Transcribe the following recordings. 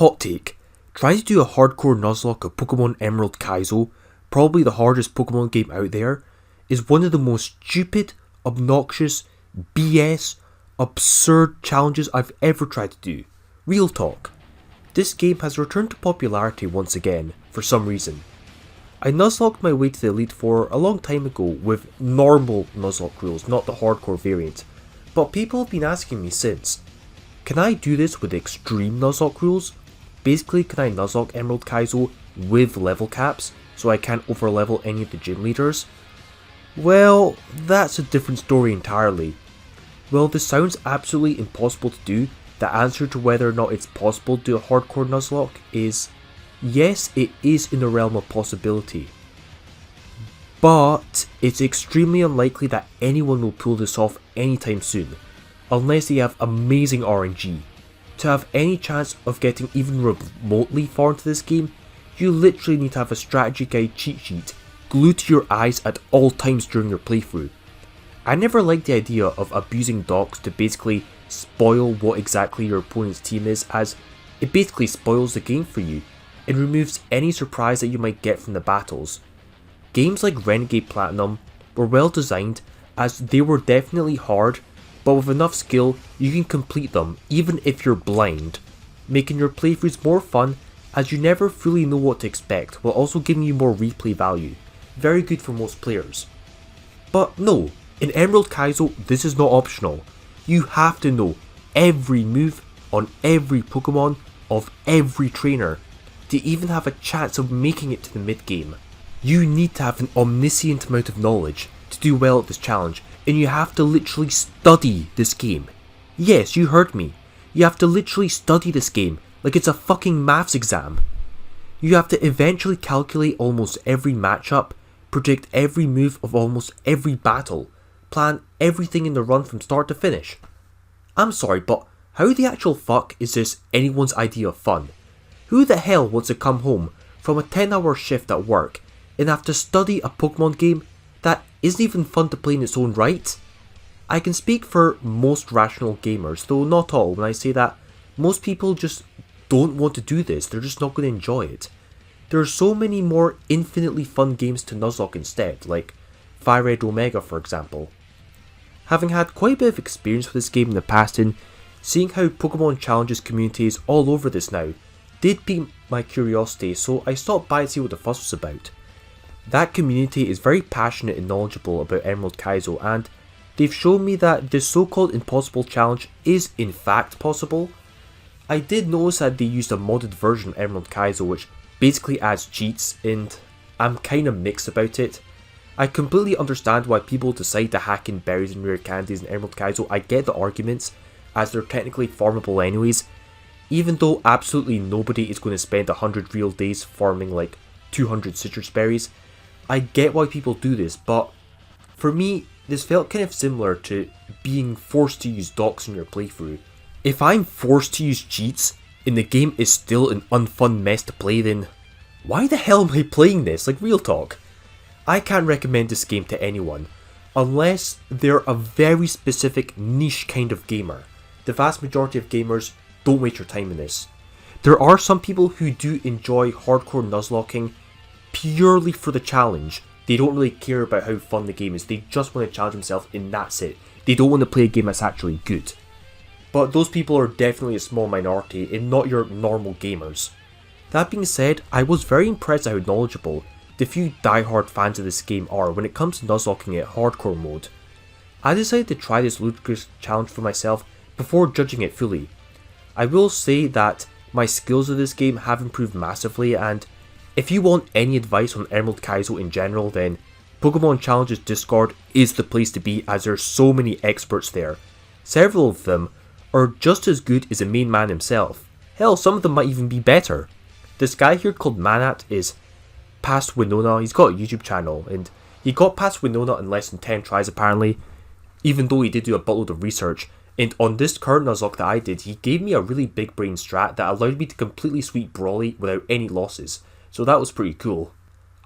Hot take. Trying to do a hardcore Nuzlocke of Pokemon Emerald Kaizo, probably the hardest Pokemon game out there, is one of the most stupid, obnoxious, BS, absurd challenges I've ever tried to do. Real talk. This game has returned to popularity once again, for some reason. I Nuzlocked my way to the Elite Four a long time ago with normal Nuzlocke rules, not the hardcore variant, but people have been asking me since, can I do this with extreme Nuzlocke rules? Basically, can I Nuzlocke Emerald Kaizo with level caps, so I can't overlevel any of the gym leaders? Well, that's a different story entirely. Well, this sounds absolutely impossible to do. The answer to whether or not it's possible to do a hardcore Nuzlocke is yes, it is in the realm of possibility. But it's extremely unlikely that anyone will pull this off anytime soon, unless they have amazing RNG. To have any chance of getting even remotely far into this game, you literally need to have a strategy guide cheat sheet glued to your eyes at all times during your playthrough. I never liked the idea of abusing docs to basically spoil what exactly your opponent's team is, as it basically spoils the game for you and removes any surprise that you might get from the battles. Games like Renegade Platinum were well designed, as they were definitely hard, but with enough skill you can complete them even if you're blind, making your playthroughs more fun as you never fully know what to expect, while also giving you more replay value. Very good for most players. But no, in Emerald Kaizo this is not optional. You have to know every move on every Pokemon of every trainer to even have a chance of making it to the mid game. You need to have an omniscient amount of knowledge to do well at this challenge, and you have to literally study this game. Yes, you heard me. You have to literally study this game like it's a fucking maths exam. You have to eventually calculate almost every matchup, predict every move of almost every battle, plan everything in the run from start to finish. I'm sorry, but how the actual fuck is this anyone's idea of fun? Who the hell wants to come home from a 10-hour shift at work and have to study a Pokemon game that isn't even fun to play in its own right? I can speak for most rational gamers, though not all, when I say that most people just don't want to do this, they're just not going to enjoy it. There are so many more infinitely fun games to Nuzlocke instead, like Fire Red Omega for example. Having had quite a bit of experience with this game in the past and seeing how Pokemon Challenges community is all over this now, did pique my curiosity, so I stopped by to see what the fuss was about. That community is very passionate and knowledgeable about Emerald Kaizo, and they've shown me that this so-called impossible challenge is in fact possible. I did notice that they used a modded version of Emerald Kaizo which basically adds cheats, and I'm kinda mixed about it. I completely understand why people decide to hack in berries and rare candies in Emerald Kaizo. I get the arguments, as they're technically farmable anyways, even though absolutely nobody is going to spend 100 real days farming like 200 citrus berries. I get why people do this, but for me, this felt kind of similar to being forced to use docs in your playthrough. If I'm forced to use cheats, and the game is still an unfun mess to play, then why the hell am I playing this? Like, real talk. I can't recommend this game to anyone, unless they're a very specific niche kind of gamer. The vast majority of gamers don't waste your time in this. There are some people who do enjoy hardcore Nuzlocking purely for the challenge. They don't really care about how fun the game is, they just want to challenge themselves and that's it. They don't want to play a game that's actually good. But those people are definitely a small minority and not your normal gamers. That being said, I was very impressed at how knowledgeable the few diehard fans of this game are when it comes to Nuzlocking it hardcore mode. I decided to try this ludicrous challenge for myself before judging it fully. I will say that my skills of this game have improved massively, and if you want any advice on Emerald Kaizo in general, then Pokemon Challenges Discord is the place to be, as there's so many experts there. Several of them are just as good as the main man himself. Hell, some of them might even be better. This guy here called Manat is past Winona. He's got a YouTube channel, and he got past Winona in less than 10 tries apparently, even though he did do a buttload of research. And on this current Nuzlocke that I did, he gave me a really big brain strat that allowed me to completely sweep Brawly without any losses, so that was pretty cool.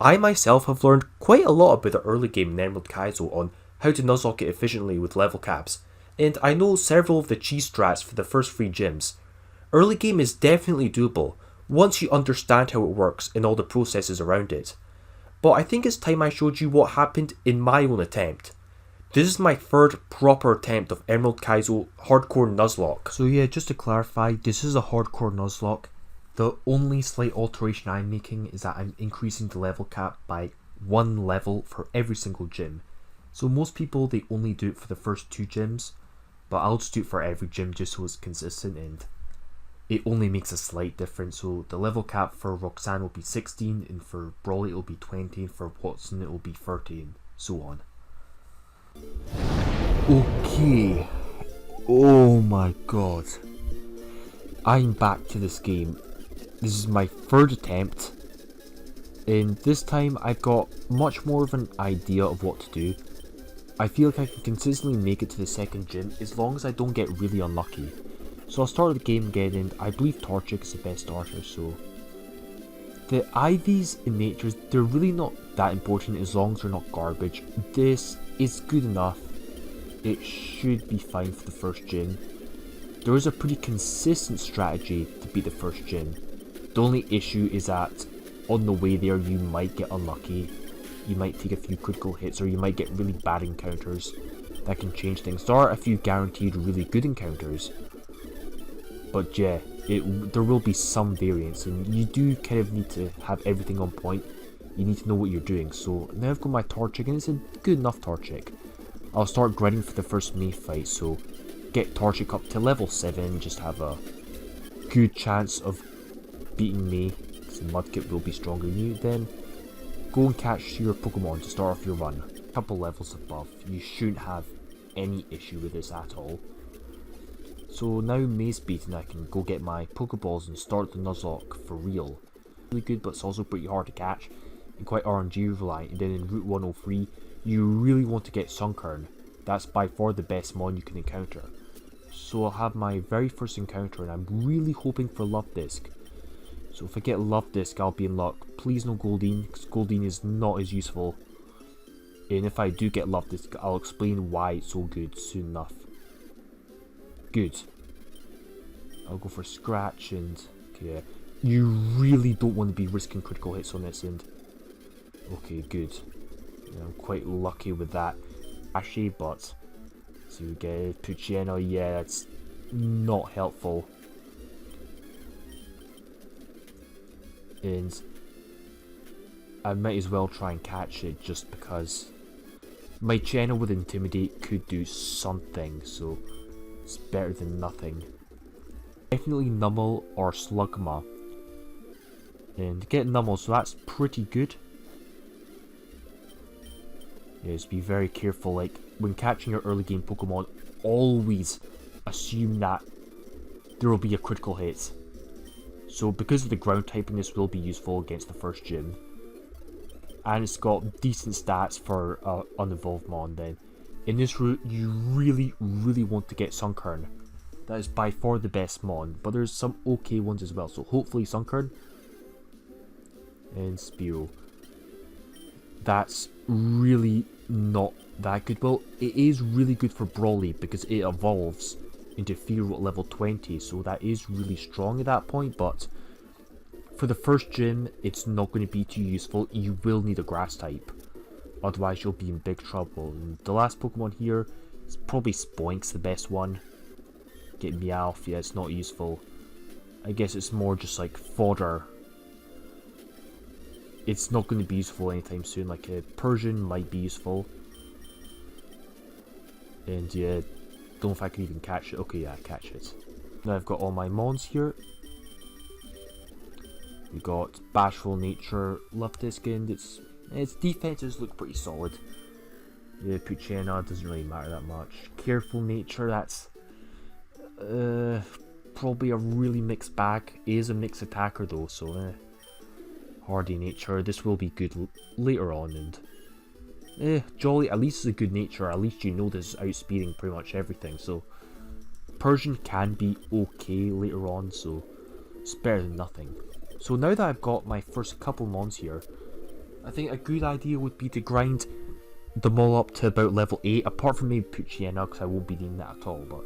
I myself have learned quite a lot about the early game in Emerald Kaizo on how to Nuzlocke it efficiently with level caps, and I know several of the cheese strats for the first 3 gyms. Early game is definitely doable, once you understand how it works and all the processes around it. But I think it's time I showed you what happened in my own attempt. This is my third proper attempt of Emerald Kaizo Hardcore Nuzlocke. So yeah, just to clarify, this is a Hardcore Nuzlocke. The only slight alteration I'm making is that I'm increasing the level cap by 1 level for every single gym. So most people, they only do it for the first 2 gyms, but I'll just do it for every gym just so it's consistent, and it only makes a slight difference. So the level cap for Roxanne will be 16, and for Brawly it will be 20, and for Watson it will be 30, and so on. Okay. Oh my god. I'm back to this game. This is my third attempt, and this time I've got much more of an idea of what to do. I feel like I can consistently make it to the second gym as long as I don't get really unlucky. So I'll start the game again, and I believe Torchic is the best starter, so... The IVs in nature, they're really not that important as long as they're not garbage. This is good enough. It should be fine for the first gym. There is a pretty consistent strategy to beat the first gym. The only issue is that on the way there you might get unlucky. You might take a few critical hits, or you might get really bad encounters that can change things. There are a few guaranteed really good encounters, but yeah, there will be some variance, and you do kind of need to have everything on point. You need to know what you're doing. So now I've got my Torchic, and it's a good enough Torchic. I'll start grinding for the first May fight, so get Torchic up to level 7, just have a good chance of beating May, because the Mudkip will be stronger than you. Then go and catch your Pokemon to start off your run. A couple levels above, you shouldn't have any issue with this at all. So now May's beaten, I can go get my Pokeballs and start the Nuzlocke for real. Really good, but it's also pretty hard to catch and quite RNG reliant. And then in Route 103, you really want to get Sunkern. That's by far the best mon you can encounter. So I'll have my very first encounter, and I'm really hoping for Love Disc. So if I get Love Disc, I'll be in luck. Please no Goldeen, because Goldeen is not as useful. And if I do get Love Disc, I'll explain why it's so good soon enough. Good. I'll go for Scratch, and okay, you really don't want to be risking critical hits on this end. Okay, good. Yeah, I'm quite lucky with that, actually, but so we get Puchieno. Yeah, that's not helpful. And I might as well try and catch it just because my channel with Intimidate could do something, so it's better than nothing. Definitely Numel or Slugma. And get Numel, so that's pretty good. Yeah, just be very careful, like when catching your early game Pokemon, always assume that there will be a critical hit. So because of the ground typing, this will be useful against the first gym. And it's got decent stats for unevolved mon then. In this route, you really want to get Sunkern. That is by far the best mon, but there's some okay ones as well. So hopefully Sunkern and Spearow. That's really not that good. Well, it is really good for Brawly because it evolves into Fearow at level 20, so that is really strong at that point, but for the first gym, it's not going to be too useful. You will need a grass type, otherwise you'll be in big trouble. And the last Pokemon here is probably Spoink's the best one. Get Meowth, yeah, it's not useful. I guess it's more just like fodder. It's not going to be useful anytime soon. Like a Persian might be useful. And yeah, don't know if I can even catch it. Okay, yeah, catch it. Now I've got all my mons here. We got Bashful Nature, Love Disc, and its defenses look pretty solid. Yeah, Puchena doesn't really matter that much. Careful Nature, that's probably a really mixed bag. It is a mixed attacker though, so Hardy Nature, this will be good later on, and Jolly, at least is a good nature. At least you know this is outspeeding pretty much everything, so Persian can be okay later on, so it's better than nothing. So now that I've got my first couple mons here, I think a good idea would be to grind them all up to about level 8, apart from maybe Puchiena, because I won't be needing that at all, but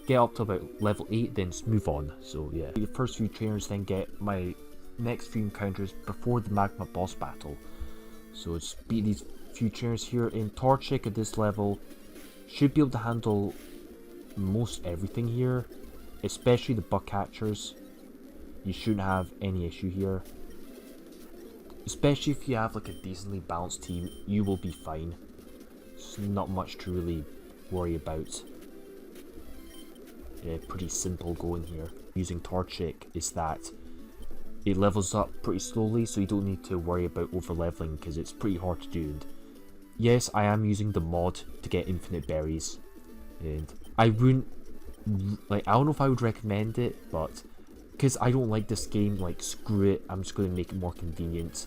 get up to about level 8, then move on. So yeah, the first few trainers, then get my next few encounters before the magma boss battle. So just beat these few trainers here. In Torchic at this level should be able to handle most everything here, especially the bug catchers. You shouldn't have any issue here. Especially if you have like a decently balanced team, you will be fine. It's not much to really worry about. Yeah, pretty simple going here. Using Torchic is that it levels up pretty slowly, so you don't need to worry about over leveling because it's pretty hard to do. And yes, I am using the mod to get infinite berries, and I wouldn't like, I don't know if I would recommend it, but because I don't like this game, like screw it, I'm just going to make it more convenient.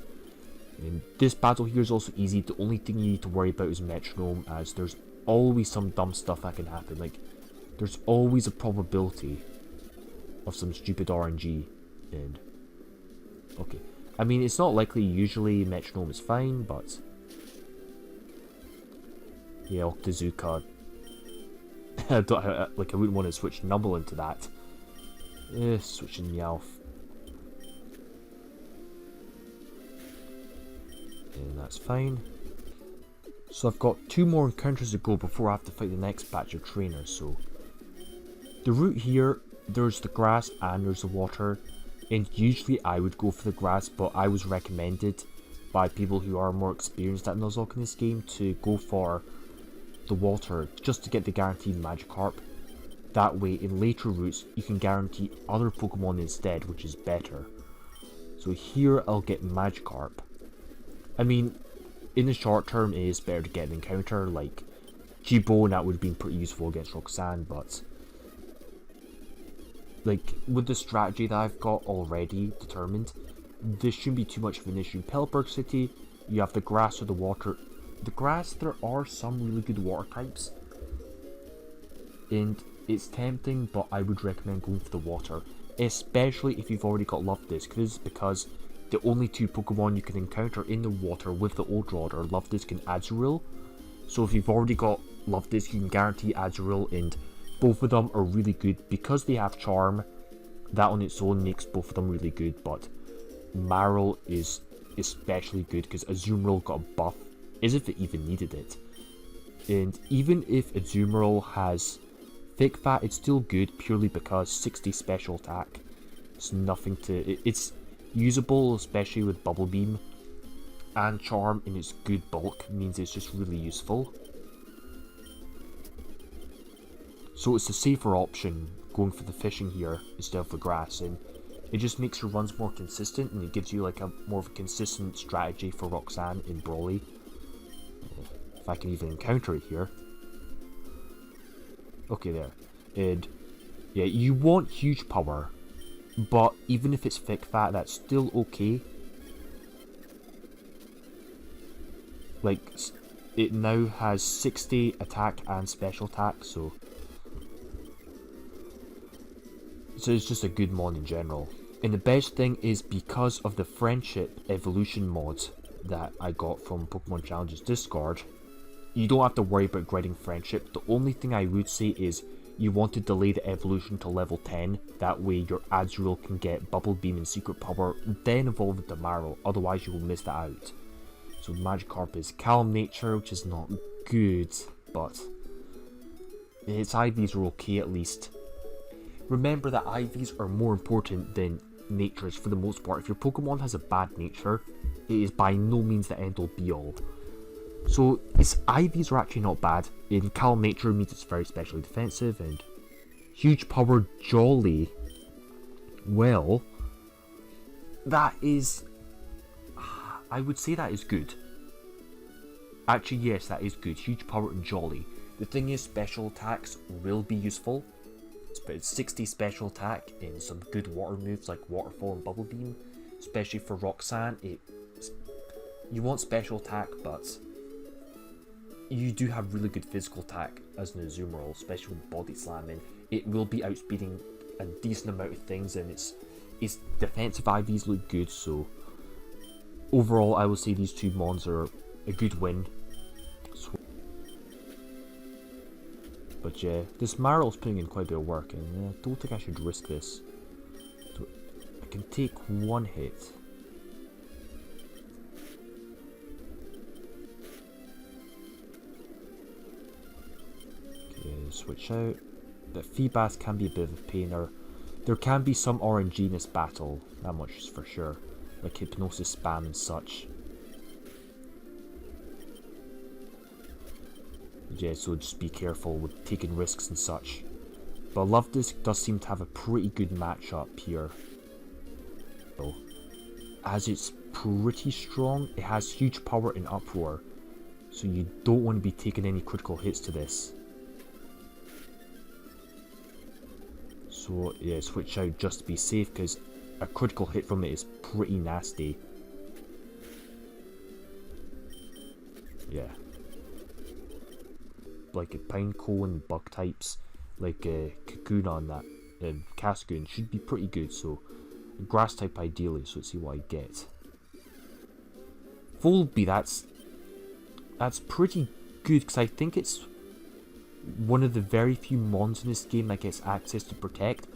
And this battle here is also easy. The only thing you need to worry about is metronome, as there's always some dumb stuff that can happen. Like, there's always a probability of some stupid RNG. And okay, I mean, it's not likely. Usually metronome is fine, but yeah, Octazooka. I wouldn't want to switch Nubble into that. Switching Meowth. And that's fine. So I've got 2 more encounters to go before I have to fight the next batch of trainers. So the route here, there's the grass and there's the water, and usually I would go for the grass, but I was recommended by people who are more experienced at Nuzlocke in this game to go for the water just to get the guaranteed Magikarp. That way in later routes you can guarantee other Pokemon instead, which is better. So here I'll get Magikarp. I mean, in the short term it is better to get an encounter like G-Bone. That would have been pretty useful against Roxanne, but like with the strategy that I've got already determined, this shouldn't be too much of an issue. Pelipperk City, you have the grass or the water. The grass, there are some really good water types, and it's tempting, but I would recommend going for the water, especially if you've already got Luftisc, because the only 2 Pokemon you can encounter in the water with the Old Rod are Luftisc and Azurill. So if you've already got Luftisc, you can guarantee Azurill, and both of them are really good because they have Charm. That on its own makes both of them really good, but Marill is especially good because Azumarill got a buff, as if it even needed it. And even if Azumarill has Thick Fat, it's still good purely because 60 special attack. It's nothing to... It's usable, especially with Bubble Beam, and Charm in its good bulk means it's just really useful. So it's a safer option going for the fishing here instead of the grass, and it just makes your runs more consistent, and it gives you like a more of a consistent strategy for Roxanne in Brawly. If I can even encounter it here. Okay, there. And yeah, you want huge power, but even if it's thick fat, that's still okay. Like, it now has 60 attack and special attack, so it's just a good mod in general. And the best thing is, because of the friendship evolution mod that I got from Pokemon Challenges Discord, you don't have to worry about grinding friendship. The only thing I would say is you want to delay the evolution to level 10, that way your Azurill can get Bubble Beam and Secret Power, then evolve into Marill, otherwise you will miss that out. So Magikarp is Calm Nature, which is not good, but its IVs are okay at least. Remember that IVs are more important than natures for the most part. If your Pokemon has a bad nature, it is by no means the end all be all. So its IVs are actually not bad. In Calm Nature means it's very specially defensive, and Huge Power Jolly, well, that is, I would say that is good. Actually, yes, that is good. Huge Power and Jolly. The thing is, special attacks will be useful. It's 60 special attack and some good water moves like Waterfall and Bubble Beam. Especially for Roxanne, you want special attack, but you do have really good physical attack as an Azumarill, especially with Body Slamming. It will be outspeeding a decent amount of things, and its defensive IVs look good, so overall I will say these 2 mons are a good win. So, but But yeah, this Maryl's putting in quite a bit of work, and I don't think I should risk this. So I can take one hit. Okay, switch out. The Feebas can be a bit of a pain. There can be some RNG in this battle, that much is for sure. Like hypnosis spam and such. Yeah, so just be careful with taking risks and such. But Love Disc does seem to have a pretty good matchup here. So, as it's pretty strong, it has huge power in Uproar. So you don't want to be taking any critical hits to this. So yeah, switch out just to be safe, because a critical hit from it is pretty nasty. Yeah. Like a Pineco and bug types, like Kakuna and that, and Cascoon should be pretty good, so grass type ideally, so let's see what I get. Volbeat, that's pretty good, because I think it's one of the very few mons in this game that gets access to Protect.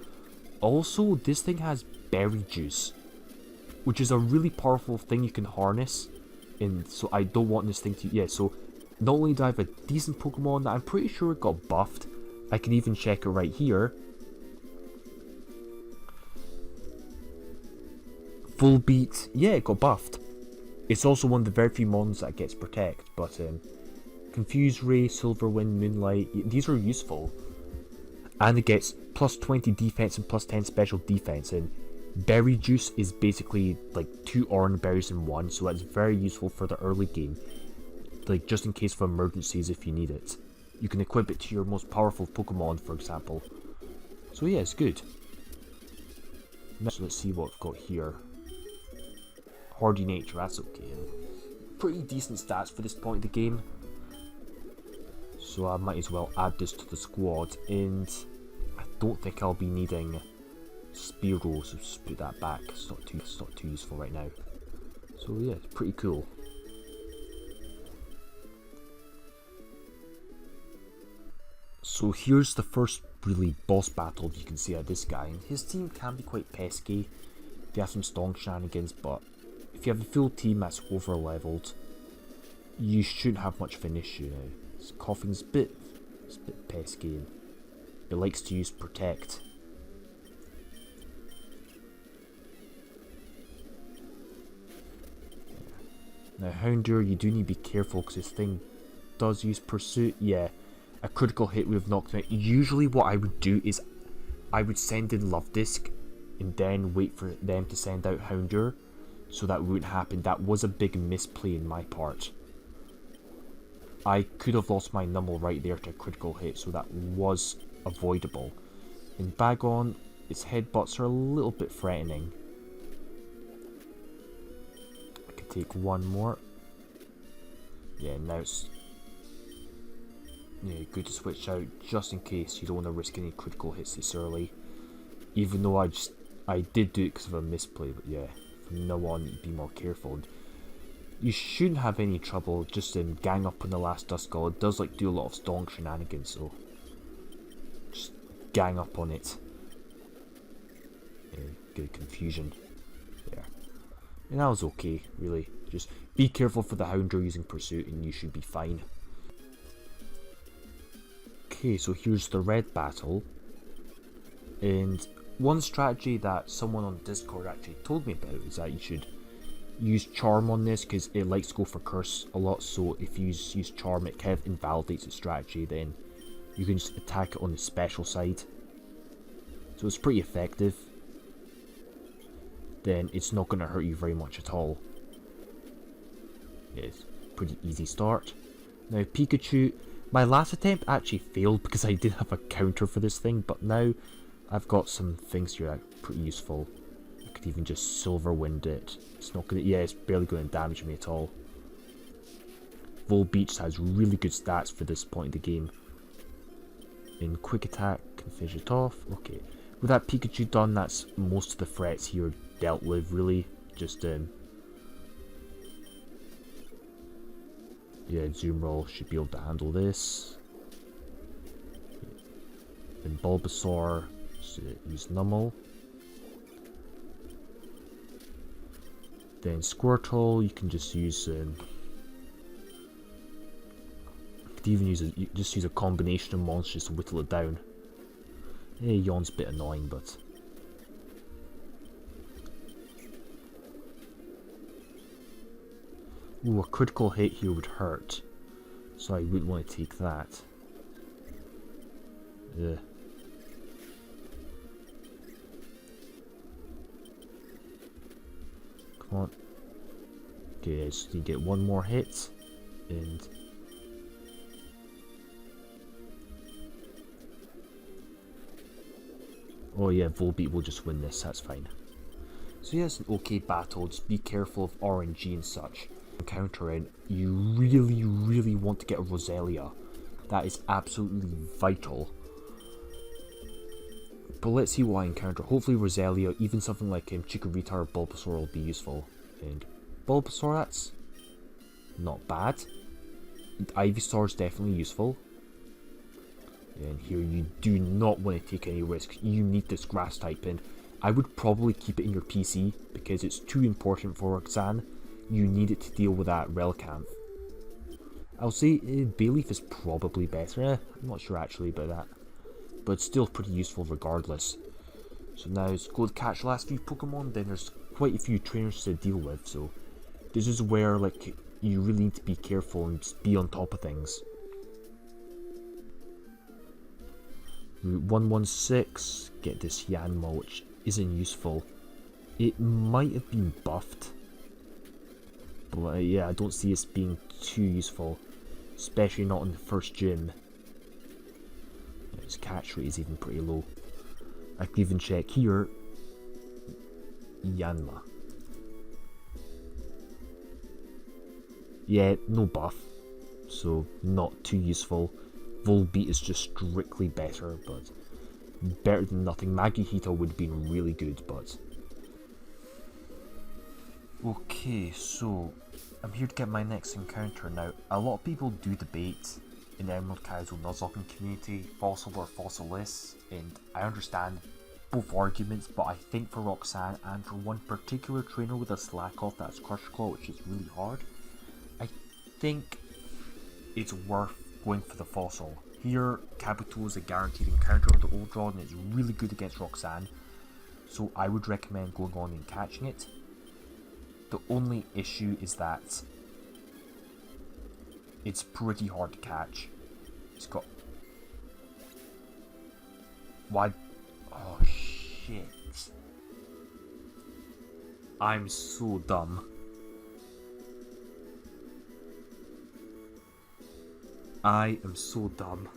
Also, this thing has Berry Juice, which is a really powerful thing you can harness, and so I don't want this thing to, yeah, so not only do I have a decent Pokemon that I'm pretty sure it got buffed, I can even check it right here. Volbeat, yeah, it got buffed. It's also one of the very few mons that gets Protect, but Confuse Ray, Silver Wind, Moonlight, these are useful. And it gets plus 20 defense and plus 10 special defense, and Berry Juice is basically like 2 orange berries in one, so that's very useful for the early game. Like just in case of emergencies if you need it. You can equip it to your most powerful Pokemon, for example. So yeah, it's good. So let's see what we've got here. Hardy Nature, that's okay. Pretty decent stats for this point of the game. So I might as well add this to the squad, and I don't think I'll be needing Spearow, so just put that back. It's not too useful right now. So yeah, it's pretty cool. So here's the first really boss battle you can see out of this guy, and his team can be quite pesky. They have some stonk shenanigans, but if you have a full team that's over leveled, you shouldn't have much of an issue now. His Coughing's a bit pesky, and it likes to use Protect. Now Houndour, you do need to be careful because this thing does use Pursuit. Yeah, a critical hit would have knocked him out. Usually what I would do is I would send in Love Disc and then wait for them to send out Houndour, so that wouldn't happen. That was a big misplay in my part. I could have lost my Numble right there to a critical hit, so that was avoidable. In Bagon, its headbutts are a little bit threatening. I could take one more. Yeah, now it's good to switch out just in case you don't want to risk any critical hits this early. Even though I did do it because of a misplay, but yeah, from now on be more careful. You shouldn't have any trouble just in gang up on the last Duskull. It does like do a lot of stonk shenanigans, so just gang up on it. Good confusion there. And that was okay, really. Just be careful for the Houndour using Pursuit and you should be fine. Okay, so here's the red battle. And one strategy that someone on Discord actually told me about is that you should use Charm on this because it likes to go for Curse a lot, so if you use Charm it kind of invalidates the strategy, then you can just attack it on the special side. So it's pretty effective. Then it's not going to hurt you very much at all. It's pretty easy start. Now Pikachu, my last attempt actually failed because I did have a counter for this thing, but now I've got some things here that are pretty useful. I could even just Silver Wind it. It's not gonna, yeah, it's barely going to damage me at all. Volbeat has really good stats for this point in the game. In Quick Attack, can finish it off. Okay, with that Pikachu done, that's most of the threats here dealt with, really. Just yeah, Zoom Roll should be able to handle this. Yeah. Then Bulbasaur, so use Numel. Then Squirtle, you can just use you could even use a combination of monsters to whittle it down. Yawn's a bit annoying, but ooh, a critical hit here would hurt, so I wouldn't want to take that. Ugh. Come on. Okay, so you get one more hit, and oh yeah, Volbeat will just win this, that's fine. So yeah, it's an okay battle, just be careful of RNG and such. Encountering, you really want to get a Roselia. That is absolutely vital. But let's see what I encounter. Hopefully Roselia, even something like Chikorita or Bulbasaur will be useful. And Bulbasaur, that's not bad. Ivysaur is definitely useful. And here you do not want to take any risks. You need this grass type, and I would probably keep it in your PC because it's too important for Roxanne. You need it to deal with that Relicanth. I'll say Bayleaf is probably better. I'm not sure actually about that, but it's still pretty useful regardless. So now let's go to catch the last few Pokemon. Then there's quite a few trainers to deal with, so this is where like you really need to be careful and just be on top of things. Route 116, get this Yanma, which isn't useful. It might have been buffed, but yeah, I don't see it being too useful, especially not in the first gym. Its catch rate is even pretty low. I can even check here. Yanma. Yeah, no buff, so not too useful. Volbeat is just strictly better, but better than nothing. Magihito would have been really good, but okay, so I'm here to get my next encounter. Now, a lot of people do debate in the Emerald Kaizo Nuzlocke community, fossil or fossilless, and I understand both arguments, but I think for Roxanne and for one particular trainer with a slack off that's Crush Claw, which is really hard, I think it's worth going for the fossil. Here, Kabuto is a guaranteed encounter with the old draw and it's really good against Roxanne, so I would recommend going on and catching it. The only issue is that it's pretty hard to catch. It's got... Why? Oh shit. I'm so dumb. I am so dumb.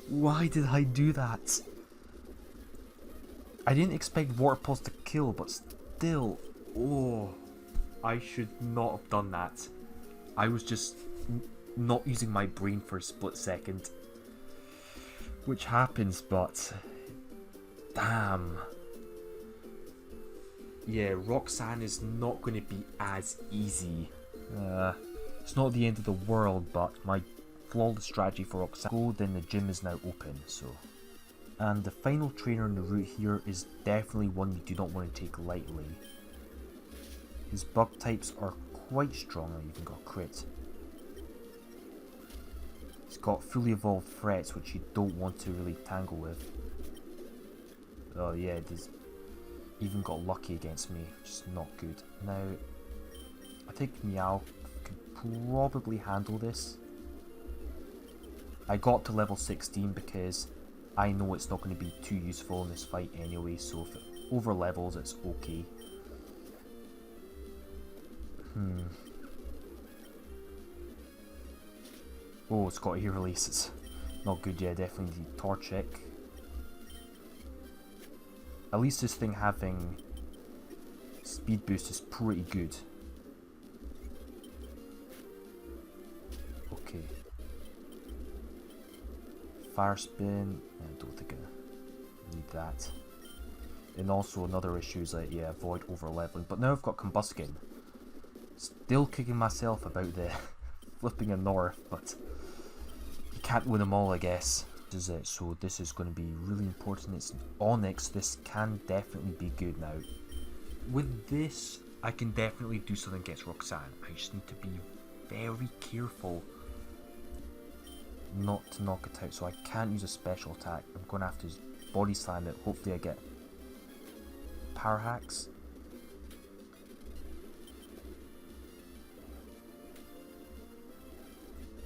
Why did I do that? I didn't expect Water Pulse to kill, but still. Oh, I should not have done that. I was just not using my brain for a split second. Which happens, but damn. Yeah, Roxanne is not going to be as easy. It's not the end of the world, but my flawless strategy for Roxanne go, then the gym is now open, so. And the final trainer in the route here is definitely one you do not want to take lightly. His bug types are quite strong. I even got crit. He's got fully evolved threats, which you don't want to really tangle with. Oh yeah, it is. Even got lucky against me, which is not good. Now, I think Meow could probably handle this. I got to level 16 because I know it's not going to be too useful in this fight anyway, so if it over levels, it's okay. Oh, it's got air release. It's not good. Yeah, definitely need Torchic. At least this thing having speed boost is pretty good. Okay. Fire spin. I don't think I need that. And also another issue is like, yeah, avoid over leveling. But now I've got Combuskin. Still kicking myself about the flipping a north, but you can't win them all, I guess. This is it, so this is going to be really important. It's Onyx, this can definitely be good now. With this, I can definitely do something against Roxanne. I just need to be very careful not to knock it out, so I can't use a special attack. I'm going to have to body slam it. Hopefully I get power hacks.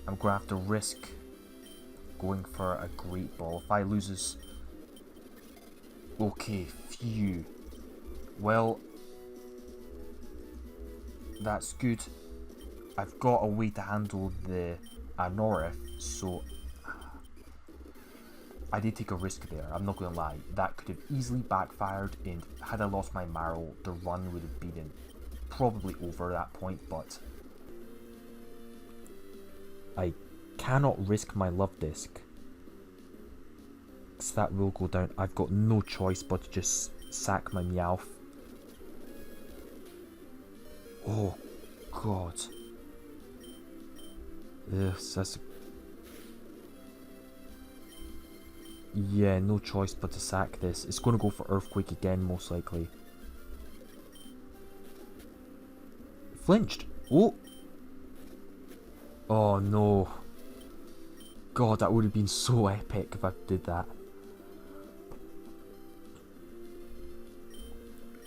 I'm going to have to risk going for a great ball. If I lose this... Okay, phew. Well, that's good. I've got a way to handle the Anorith, so I did take a risk there, I'm not gonna lie. That could have easily backfired, and had I lost my Marrow, the run would have been probably over at that point, but I cannot risk my Love Disc, because that will go down. I've got no choice but to just sack my Meowth. Oh god. That's... Yeah, no choice but to sack this. It's going to go for Earthquake again, most likely. Flinched! Oh! Oh no. God, that would have been so epic if I did that.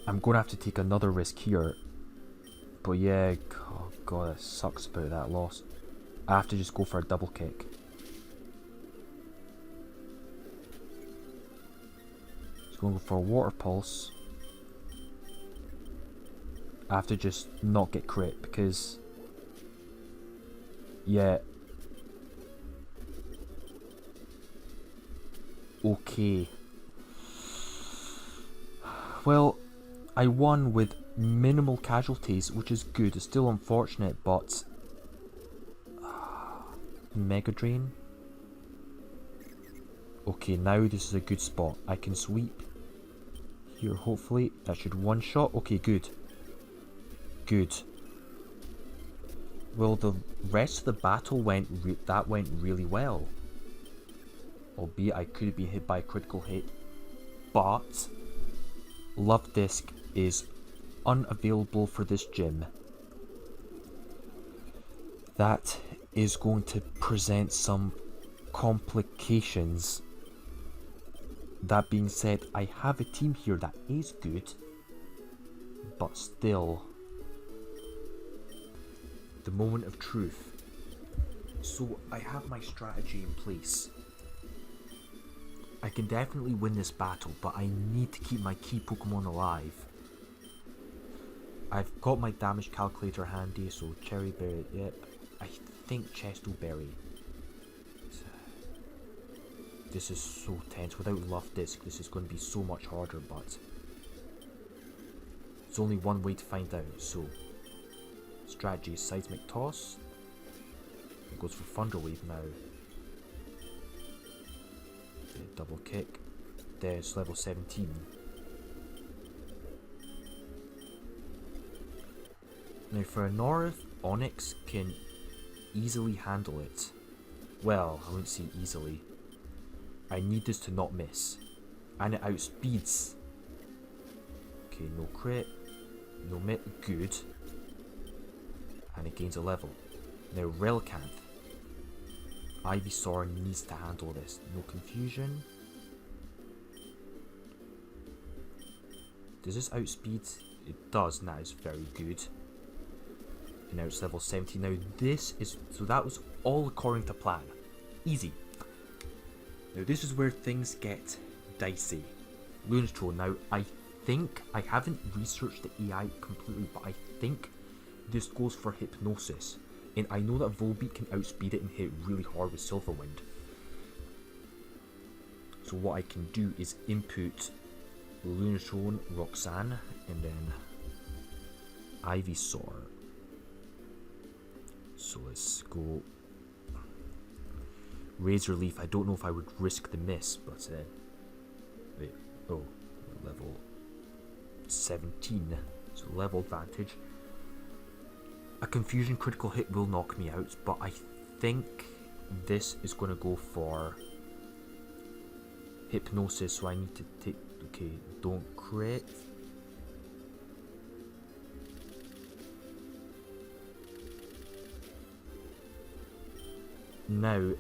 I'm going to have to take another risk here. But yeah, oh god, that sucks about that loss. I have to just go for a double kick. Just going for a Water Pulse. I have to just not get crit because... Yeah. Okay. Well, I won with minimal casualties, which is good. It's still unfortunate, but... Mega Drain. Okay, now this is a good spot. I can sweep here, hopefully. That should one shot. Okay, good. Good. Well, the rest of the battle went really well. Albeit I could have been hit by a critical hit. But Love Disc is unavailable for this gym. That is going to present some complications. That being said, I have a team here that is good, but still, the moment of truth. So I have my strategy in place. I can definitely win this battle, but I need to keep my key Pokemon alive. I've got my damage calculator handy, so Cherry Berry, yep. I think Chesto Berry. This is so tense. Without Love Disc, this is going to be so much harder, but there's only one way to find out. So, strategy is Seismic Toss. It goes for Thunder Wave now. Double kick. There's level 17. Now for a North, Onyx can easily handle it. Well, I wouldn't say easily. I need this to not miss. And it outspeeds. Okay, no crit. No mitt. Good. And it gains a level. Now Relicanth. Ivysaur needs to handle this. No confusion. Does this outspeed? It does, and that is very good. And now it's level 17. Now this is... So that was all according to plan. Easy. Now this is where things get dicey. Lunatron. Now I think... I haven't researched the AI completely, but I think this goes for Hypnosis. And I know that Volbeat can outspeed it and hit really hard with Silver Wind. So what I can do is input Lunatron, Roxanne, and then Ivysaur. So let's go Razor Leaf. I don't know if I would risk the miss, but wait, oh, level 17, so level advantage. A Confusion critical hit will knock me out, but I think this is going to go for hypnosis, so I need to take... Okay, don't crit. Now,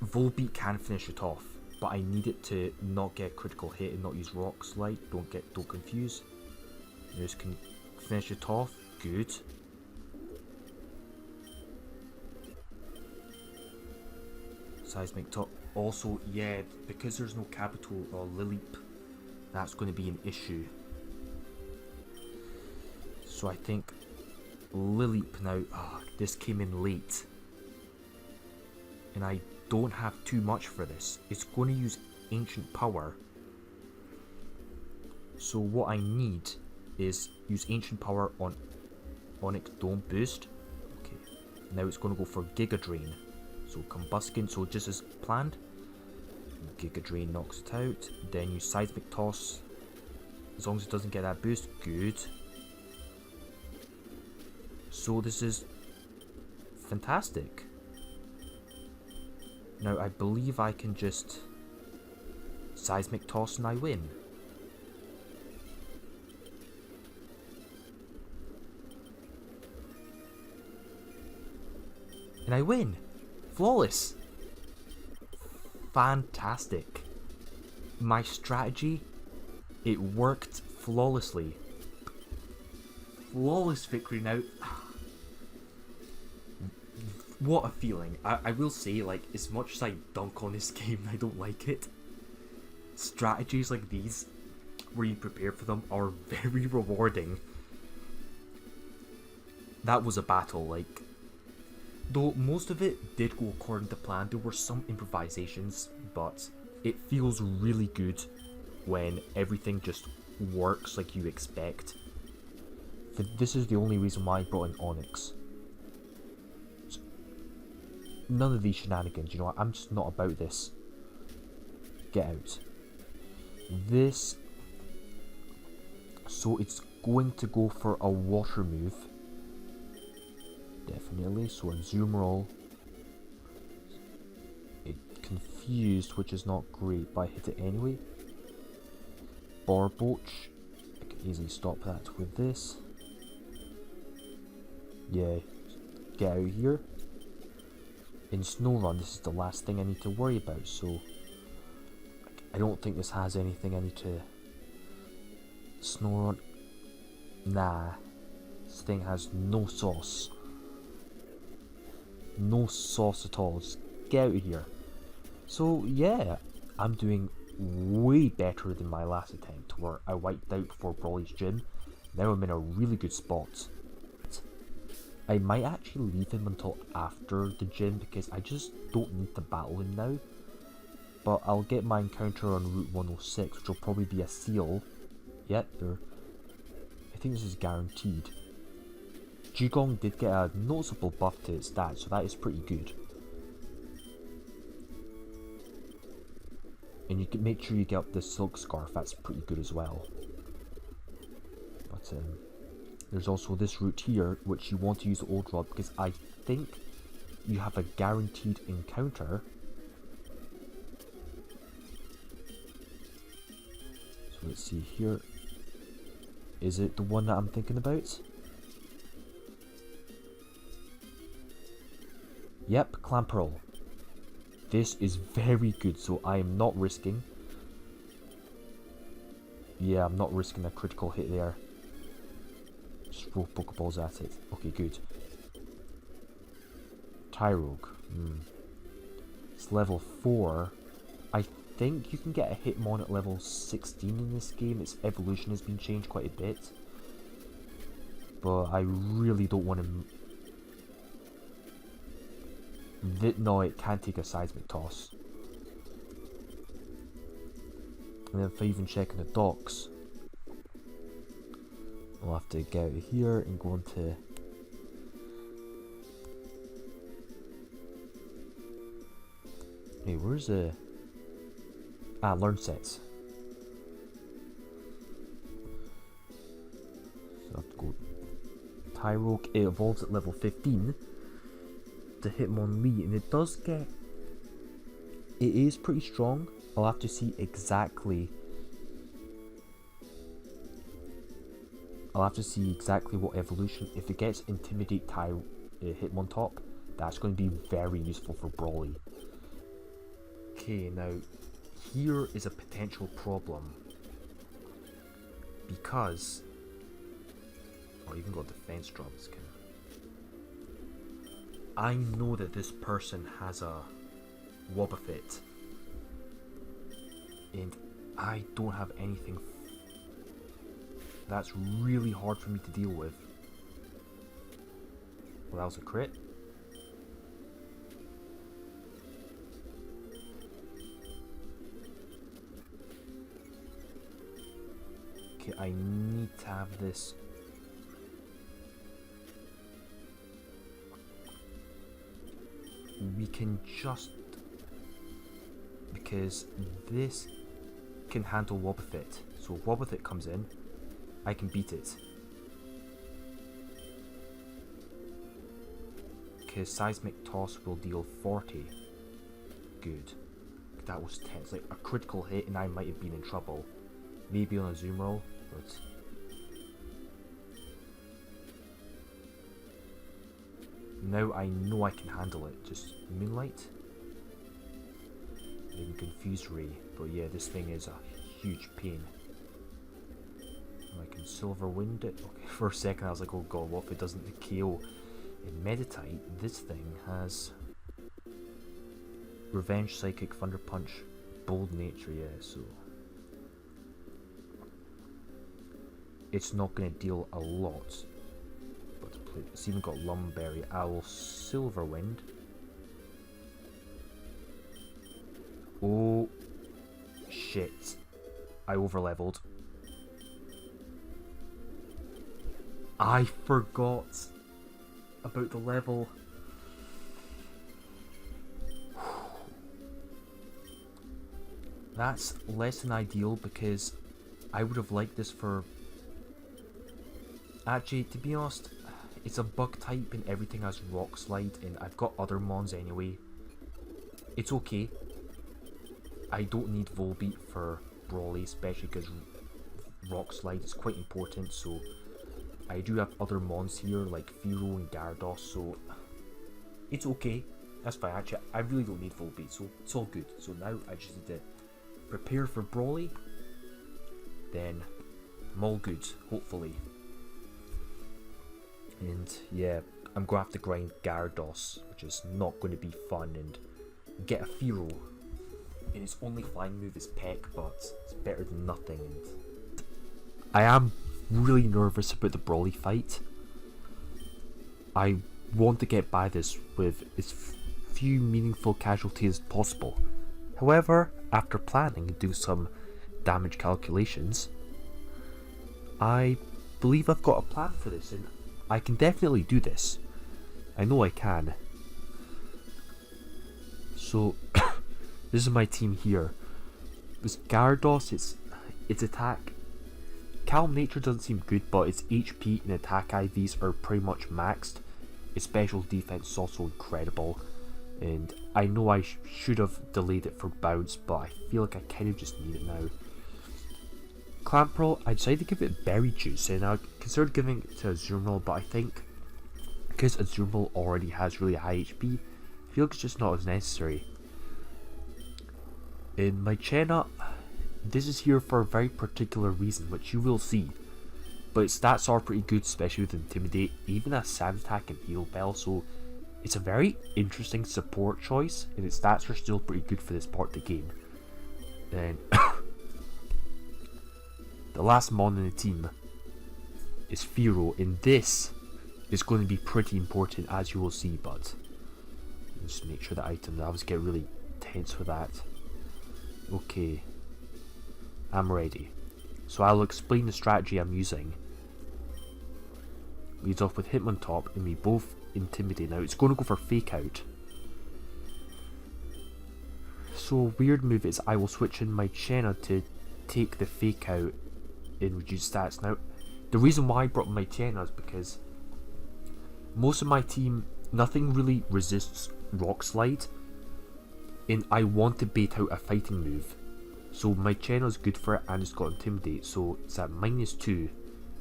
Volbeat can finish it off, but I need it to not get a critical hit and not use Rock Slide. Don't confuse. Just can finish it off. Good. Seismic top. Also, yeah, because there's no capital or Lilleep, that's going to be an issue. So I think Lilleep now. This came in late, and I don't have too much for this. It's going to use Ancient Power. So what I need is use Ancient Power on Onyx Dome Boost. Okay, now it's going to go for Giga Drain. So Combuskin, so just as planned. Giga Drain knocks it out. Then use Seismic Toss. As long as it doesn't get that boost, good. So this is fantastic. Now I believe I can just Seismic Toss and I win. And I win! Flawless! Fantastic. My strategy, it worked flawlessly. Flawless victory now. What a feeling. I will say, like, as much as I dunk on this game, I don't like it. Strategies like these, where you prepare for them, are very rewarding. That was a battle, like, though most of it did go according to plan, there were some improvisations, but it feels really good when everything just works like you expect. This is the only reason why I brought in Onyx. None of these shenanigans, you know what, I'm just not about this. Get out. This... So it's going to go for a water move. Definitely, so a Zoom Roll. It confused, which is not great, but I hit it anyway. Barboach. I can easily stop that with this. Yeah, get out of here. In Snow Run, this is the last thing I need to worry about, so I don't think this has anything I need to... Snow Run... Nah. This thing has no sauce. No sauce at all. Just get out of here. So yeah, I'm doing way better than my last attempt where I wiped out before Brawly's gym. Now I'm in a really good spot. I might actually leave him until after the gym because I just don't need to battle him now. But I'll get my encounter on Route 106, which will probably be a seal. Yep, I think this is guaranteed. Jugong did get a noticeable buff to its stats, so that is pretty good. And you can make sure you get up the Silk Scarf, that's pretty good as well. But there's also this route here, which you want to use the Old Rod, because I think you have a guaranteed encounter. So let's see here. Is it the one that I'm thinking about? Yep, Clamperl. This is very good, so I am not risking. Yeah, I'm not risking a critical hit there. Just throw Pokeballs at it. Okay, good. Tyrogue. It's level 4. I think you can get a Hitmon at level 16 in this game. Its evolution has been changed quite a bit. But I really don't want to... No, it can't take a Seismic Toss. And then if I even check in the docks, I'll have to get out of here and go into... Hey, where's the... learn sets. So I have to go... Tyrogue, it evolves at level 15 to Hitmonlee, and it does get it is pretty strong. I'll have to see exactly. What evolution. If it gets Intimidate Hitmontop, that's going to be very useful for Brawly. Okay, now here is a potential problem. Because I even got defense drops. I know that this person has a Wobbuffet, and I don't have anything. That's really hard for me to deal with. Well, that was a crit. Okay, I need to have this. We can just, because this can handle Wobbuffet. So if Wobbuffet comes in, I can beat it. Because Seismic Toss will deal 40. Good. That was tense. Like a critical hit and I might have been in trouble. Maybe on a zoom roll, but now I know I can handle it. Just Moonlight. Maybe Confused Ray. But yeah, this thing is a huge pain. I can Silver Wind it. Okay, for a second I was like, oh god, what if it doesn't KO? In Meditite, this thing has Revenge, Psychic, Thunder Punch, Bold Nature, yeah, so it's not going to deal a lot. But it's even got Lumberry. I will Silver Wind. Oh shit. I overleveled. I forgot about the level. That's less than ideal because I would have liked this for... Actually, to be honest, it's a bug type and everything has Rock Slide, and I've got other mons anyway. It's okay. I don't need Volbeat for Brawly, especially because Rock Slide is quite important, so I do have other mons here like Firo and Gyarados, so it's okay. That's fine. Actually, I really don't need Volbeat, so it's all good. So now I just need to prepare for Brawly, then I'm all good, hopefully. And yeah, I'm going to have to grind Gyarados, which is not going to be fun, and get a Firo. And its only flying move is Peck, but it's better than nothing. And I am really nervous about the Brawly fight. I want to get by this with as few meaningful casualties as possible. However, after planning and do some damage calculations, I believe I've got a plan for this, and I can definitely do this. I know I can. So, this is my team here. With Gyarados, its attack, Calm Nature doesn't seem good, but its HP and attack IVs are pretty much maxed. Its special defense is also incredible, and I know I should have delayed it for Bounce, but I feel like I kind of just need it now. Clamperl, I decided to give it Berry Juice, and I considered giving it to Azumarill, but I think because Azumarill already has really high HP, I feel like it's just not as necessary. In my Chena, this is here for a very particular reason, which you will see. But its stats are pretty good, especially with Intimidate, even as Sand Attack and Heal Bell, so it's a very interesting support choice, and its stats are still pretty good for this part of the game. Then the last mon in the team is Firo, and this is going to be pretty important, as you will see, but just make sure the items, I always get really tense with that. Okay, I'm ready. So I'll explain the strategy I'm using. Leads off with Hitmontop, and we both Intimidate. Now it's going to go for Fake Out. So a weird move is I will switch in my Chena to take the Fake Out and reduce stats. Now the reason why I brought my Chena is because most of my team, nothing really resists Rock Slide, and I want to bait out a fighting move. So my channel is good for it, and it's got Intimidate, so it's at -2.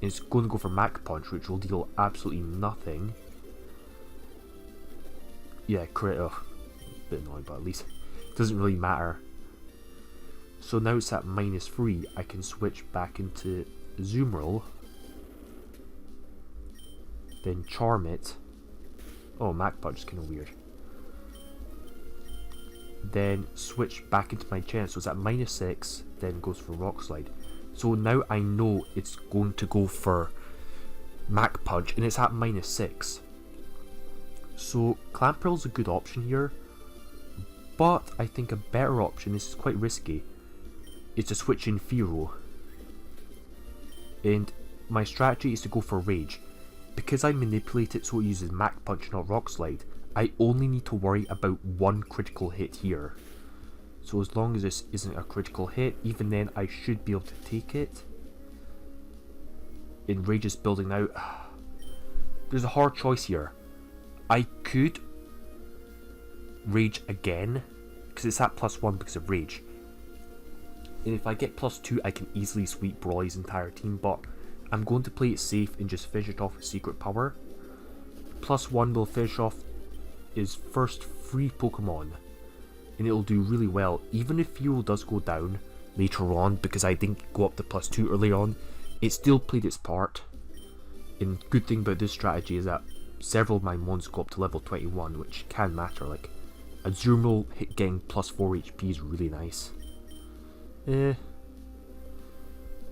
And it's going to go for Mach Punch, which will deal absolutely nothing. Yeah, crit. Ugh, a bit annoying, but at least it doesn't really matter. So now it's at -3. I can switch back into Azumarill. Then Charm it. Oh, Mach Punch is kind of weird. Then switch back into my channel, so it's at -6. Then goes for Rock Slide. So now I know it's going to go for Mach Punch, and it's at -6. So Clamperl's a good option here, but I think a better option, this is quite risky, is to switch in Fearow. And my strategy is to go for Rage. Because I manipulate it so it uses Mach Punch, not Rock Slide, I only need to worry about one critical hit here. So as long as this isn't a critical hit, even then I should be able to take it. And Rage is building out. There's a hard choice here. I could Rage again, because it's at +1 because of Rage. And if I get +2, I can easily sweep Brawly's entire team, but I'm going to play it safe and just finish it off with Secret Power. +1 will finish off his first free Pokemon, and it'll do really well. Even if Fearow does go down later on, because I didn't go up to +2 earlier on, it still played its part. And good thing about this strategy is that several of my mons go up to level 21, which can matter. Like Azumarill getting +4 HP is really nice.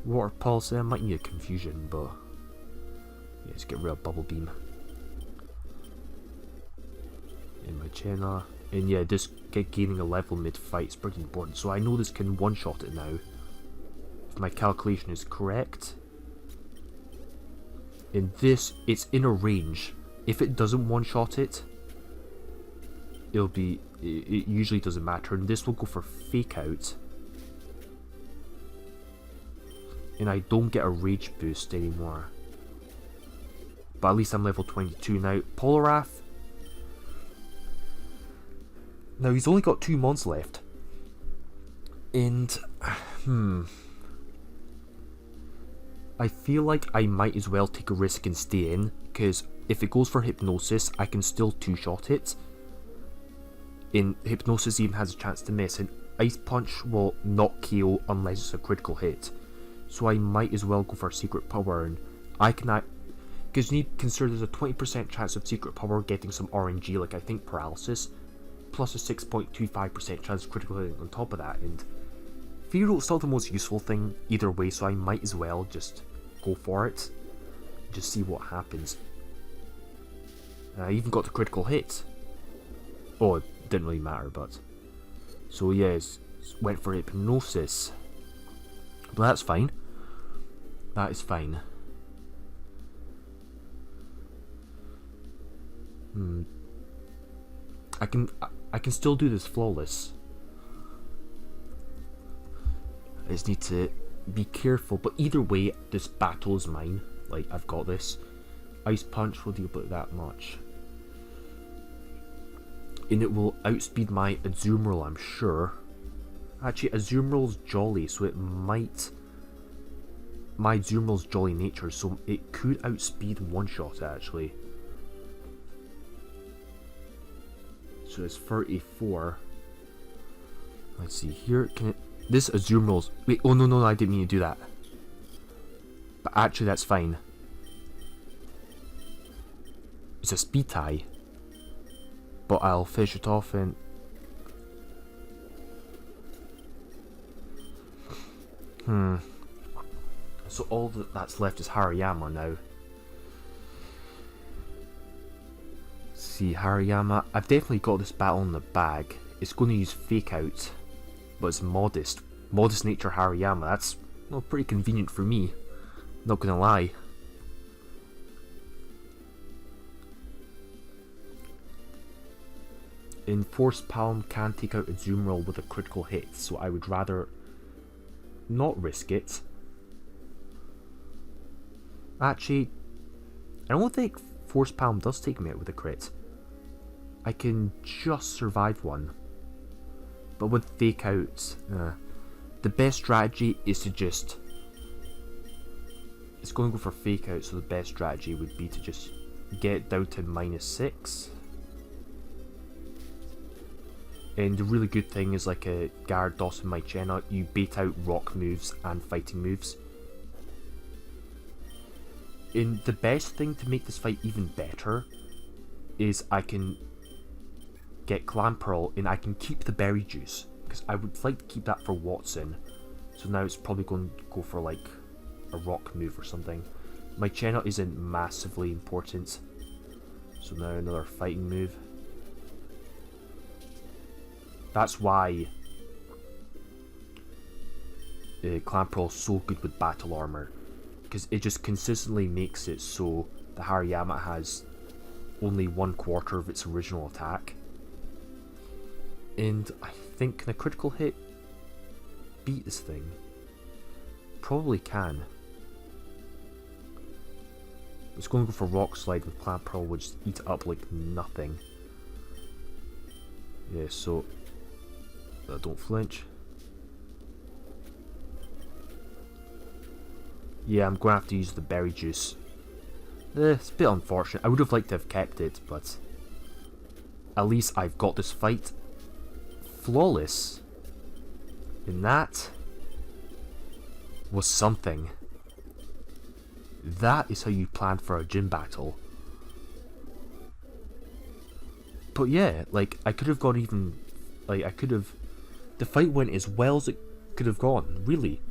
Water Pulse, I might need a Confusion, but yeah, let's get rid of Bubble Beam. In my channel, and yeah, this gaining a level mid-fight is pretty important, so I know this can one-shot it now, if my calculation is correct. In this, it's in a range. If it doesn't one-shot it, it usually doesn't matter, and this will go for Fake Out. And I don't get a Rage boost anymore. But at least I'm level 22 now. Poliwrath. Now he's only got 2 mons left. And, I feel like I might as well take a risk and stay in, because if it goes for Hypnosis, I can still 2-shot it. And Hypnosis even has a chance to miss, and Ice Punch will not KO unless it's a critical hit. So I might as well go for Secret Power, and I can, because you need to consider there's a 20% chance of Secret Power getting some RNG, like I think Paralysis, plus a 6.25% chance of critical hitting on top of that, and Fearow is still the most useful thing either way, so I might as well just go for it, just see what happens. I even got the critical hit. Oh, it didn't really matter, but so yes, went for Hypnosis. But that's fine. That is fine. I can still do this flawless. I just need to be careful, but either way, this battle is mine. Like, I've got this. Ice Punch will deal about that much. And it will outspeed my Azumarill, I'm sure. Actually, Azumarill's jolly, so it might... My Azumarill's jolly nature, so it could outspeed one-shot, actually. So it's 34. Let's see here. Can it... This Azumarill's... Wait, oh no, I didn't mean to do that. But actually, that's fine. It's a speed tie. But I'll finish it off and... So all that's left is Hariyama now. See, Hariyama, I've definitely got this battle in the bag. It's going to use Fake Out, but it's Modest. Modest Nature Hariyama, that's, well, pretty convenient for me. Not gonna lie. Enforced Palm can take out a Azumarill with a critical hit, so I would rather not risk it. Actually, I don't think Force Palm does take me out with a crit. I can just survive one. But with fake outs, the best strategy is to just... It's going to go for fake out, so the best strategy would be to just get it down to -6. And the really good thing is, like a Gyarados in my channel, you bait out rock moves and fighting moves. And the best thing to make this fight even better is I can get Clamperl and I can keep the berry juice, because I would like to keep that for Watson. So now it's probably going to go for like a rock move or something. My channel isn't massively important. So now another fighting move. That's why Clamperl is so good with battle armor, because it just consistently makes it so the Hariyama has only 1/4 of its original attack. And I think, can a critical hit beat this thing? Probably can. It's going to go for Rock Slide with Clamperl, would just eat it up like nothing. Yeah, so don't flinch. Yeah, I'm going to have to use the berry juice. It's a bit unfortunate. I would have liked to have kept it, but at least I've got this fight flawless. And that was something. That is how you plan for a gym battle. But yeah, like, I could have gone even, like, the fight went as well as it could have gone, really.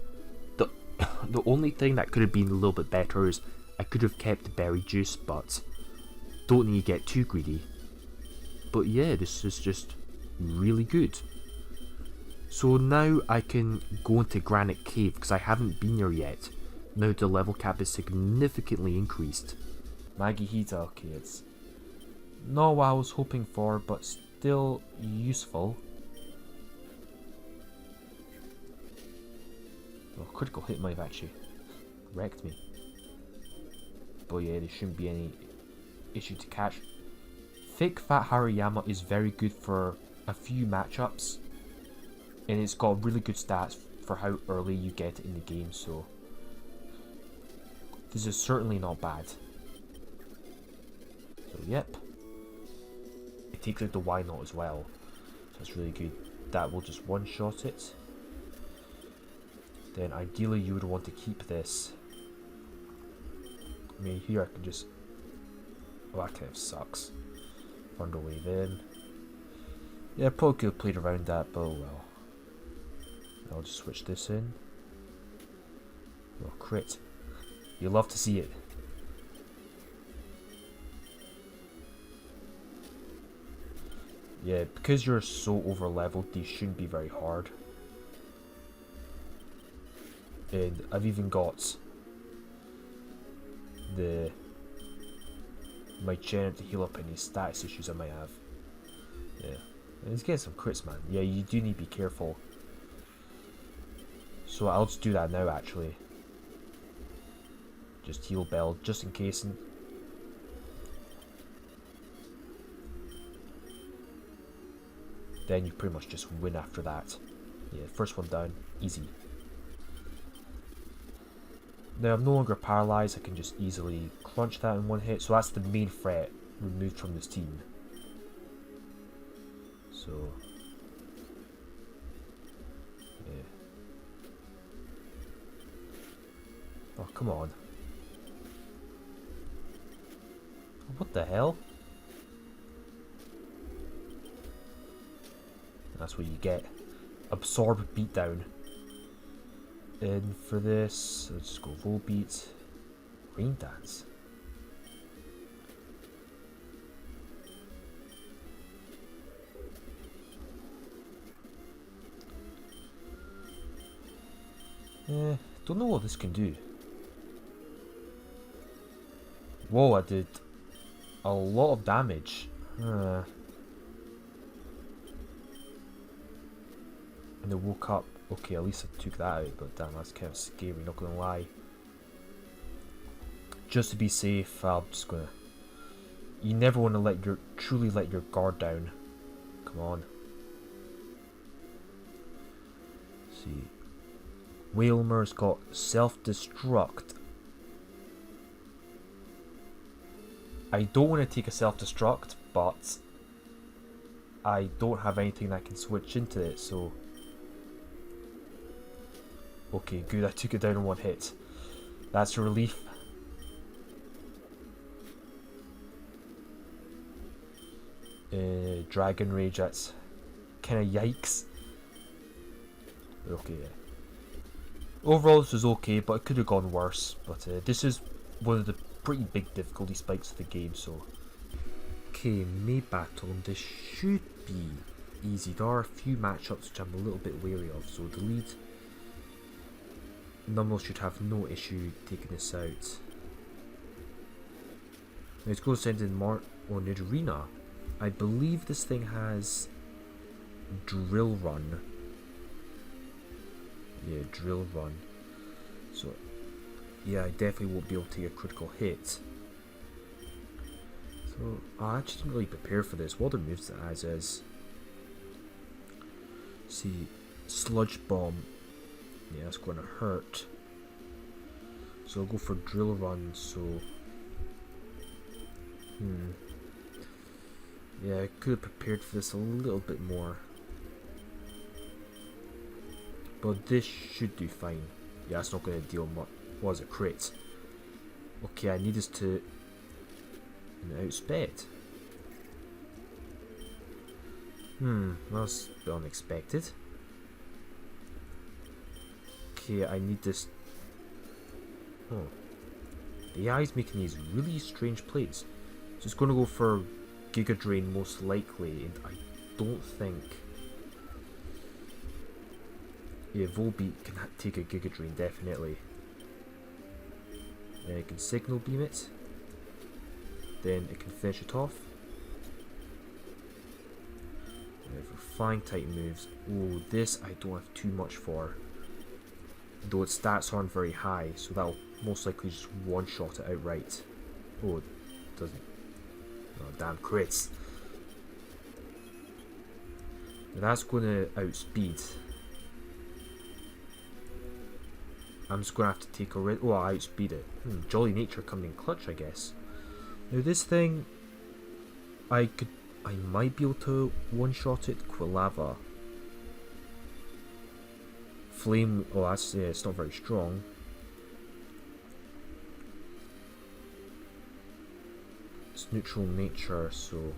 The only thing that could have been a little bit better is I could have kept the berry juice, but don't need to get too greedy. But yeah, this is just really good. So now I can go into Granite Cave, because I haven't been there yet. Now the level cap is significantly increased. Magihita, okay, it's not what I was hoping for, but still useful. Oh, critical hit might have actually wrecked me. But yeah, there shouldn't be any issue to catch. Fake Fat Hariyama is very good for a few matchups, and it's got really good stats for how early you get it in the game, so this is certainly not bad. So yep. It takes out the why not as well, so that's really good. That will just one-shot it. Then ideally you would want to keep this. I mean, here I can just... Oh, that kind of sucks. Thunderwave in. Yeah, I probably could have played around that, but oh well. I'll just switch this in. Oh, crit. You love to see it. Yeah, because you're so over leveled, these shouldn't be very hard. And I've even got my channel to heal up any status issues I might have. Yeah, and he's getting some crits, man. Yeah, you do need to be careful. So I'll just do that now, actually. Just heal Bell, just in case. Then you pretty much just win after that. Yeah, first one down, easy. Now I'm no longer paralyzed, I can just easily crunch that in one hit, so that's the main threat removed from this team. So, yeah. Oh, come on. What the hell? And that's what you get. Absorb beatdown. And for this, let's just go Volbeat. Rain Dance. Don't know what this can do. Whoa, I did a lot of damage. And I woke up. Okay, at least I took that out, but damn, that's kind of scary, not gonna lie. Just to be safe, I'm just gonna... You never want to truly let your guard down. Come on. see. Whalmer's got self-destruct. I don't want to take a self-destruct, but I don't have anything that can switch into it, so... Okay, good, I took it down in one hit. That's a relief. Dragon Rage, that's kind of yikes. Okay, yeah. Overall this was okay, but it could have gone worse. But this is one of the pretty big difficulty spikes of the game, so... Okay, May Battle, and this should be easy. There are a few matchups which I'm a little bit wary of, so the lead Numble should have no issue taking this out. Now let's go send in Nidorina. I believe this thing has Drill Run. Yeah, Drill Run. So, yeah, I definitely won't be able to take a critical hit. So, I actually didn't really prepare for this. What other moves it has is... See, Sludge Bomb. Yeah, that's going to hurt. So I'll go for Drill Run, so... Yeah, I could have prepared for this a little bit more. But this should do fine. Yeah, it's not going to deal much. What was it? Crit. Okay, I need this to... outsped. That's a bit unexpected. Okay, I need this... Oh. The AI's making these really strange plays. So it's going to go for Giga Drain most likely, and I don't think... Yeah, Volbeat can take a Giga Drain, definitely. Then it can Signal Beam it. Then it can finish it off. And for Flying type moves, oh, this I don't have too much for. Though its stats aren't very high, so that'll most likely just one-shot it outright. Oh, it doesn't. Oh, damn crits. Now that's going to outspeed. I'm just going to have to take a red. Oh, I outspeed it. Jolly Nature coming in clutch, I guess. Now this thing, I might be able to one-shot it. Quilava. Flame. Oh, that's yeah. It's not very strong. It's neutral nature, so.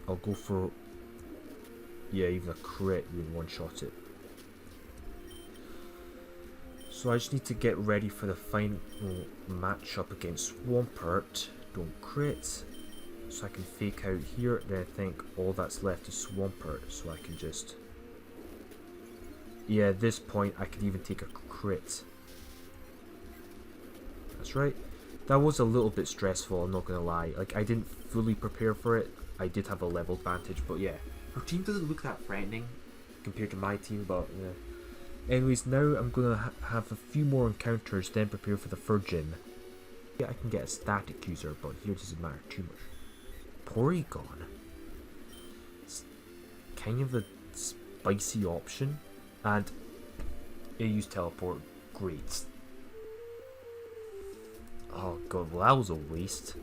I'll go for. Yeah, even a crit would one-shot it. So I just need to get ready for the final matchup against Swampert. Don't crit. So I can fake out here. Then I think all that's left is Swampert. So I can just... Yeah, at this point I can even take a crit. That's right. That was a little bit stressful, I'm not going to lie. Like, I didn't fully prepare for it. I did have a level advantage, but yeah. Her team doesn't look that threatening compared to my team, but yeah. Anyways, now I'm going to have a few more encounters, then prepare for the third gym. Yeah, I can get a static user, but here it doesn't matter too much. Porygon. It's kind of a spicy option, and it used teleport. Great. Oh god, well that was a waste.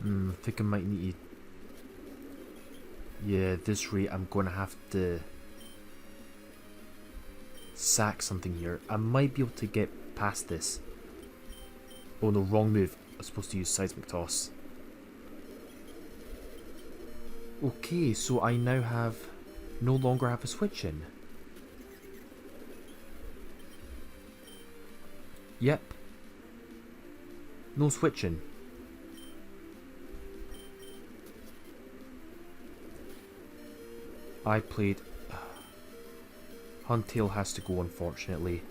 I think I might need to... Yeah, at this rate I'm going to have to sack something here. I might be able to get past this. Oh no, wrong move. I was supposed to use Seismic Toss. Okay, so I now no longer have a switch in. Yep. No switching. I played... Huntail has to go, unfortunately.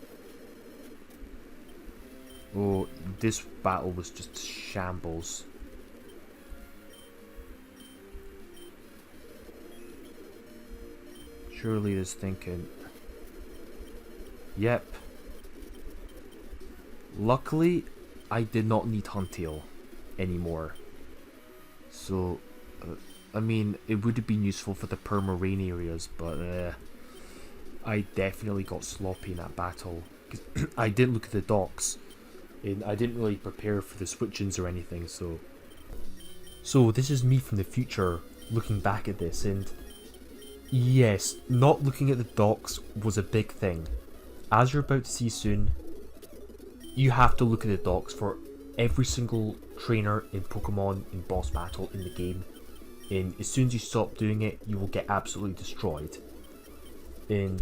Oh, this battle was just shambles. Surely is thinking... Yep. Luckily, I did not need Huntail anymore. So, I mean, it would have been useful for the perma rain areas, but I definitely got sloppy in that battle. I didn't look at the docks, and I didn't really prepare for the switch-ins or anything, so... So this is me from the future, looking back at this, and... Yes, not looking at the docks was a big thing. As you're about to see soon, you have to look at the docks for every single trainer in Pokemon in boss battle in the game. And as soon as you stop doing it, you will get absolutely destroyed. And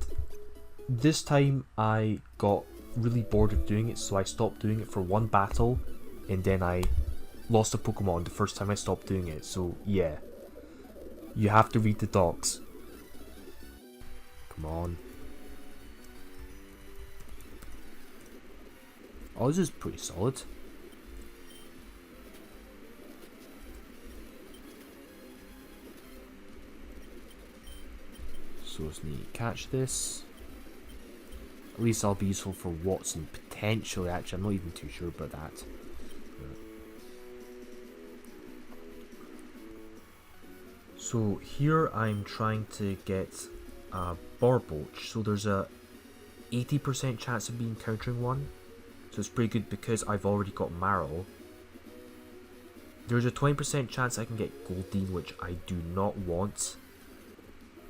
this time I got really bored of doing it, so I stopped doing it for one battle, and then I lost a Pokemon the first time I stopped doing it. So yeah, you have to read the docs. Come on. Oh, this is pretty solid. So let's need to catch this. At least I'll be useful for Watson, potentially. Actually, I'm not even too sure about that. So here I'm trying to get a Barboach. So there's a 80% chance of me encountering one. So it's pretty good because I've already got Marrow. There's a 20% chance I can get Goldeen, which I do not want.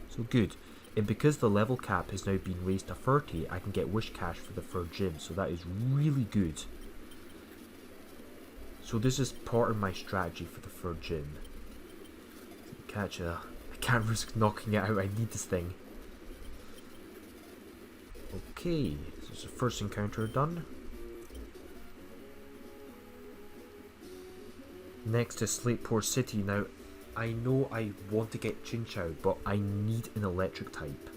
So good. And because the level cap has now been raised to 30, I can get Wish Cash for the third gym. So that is really good. So this is part of my strategy for the third gym. Catch a... I can't risk knocking it out, I need this thing. Okay, so it's the first encounter done. Next is Slateport City. Now, I know I want to get Chinchou, but I need an electric type.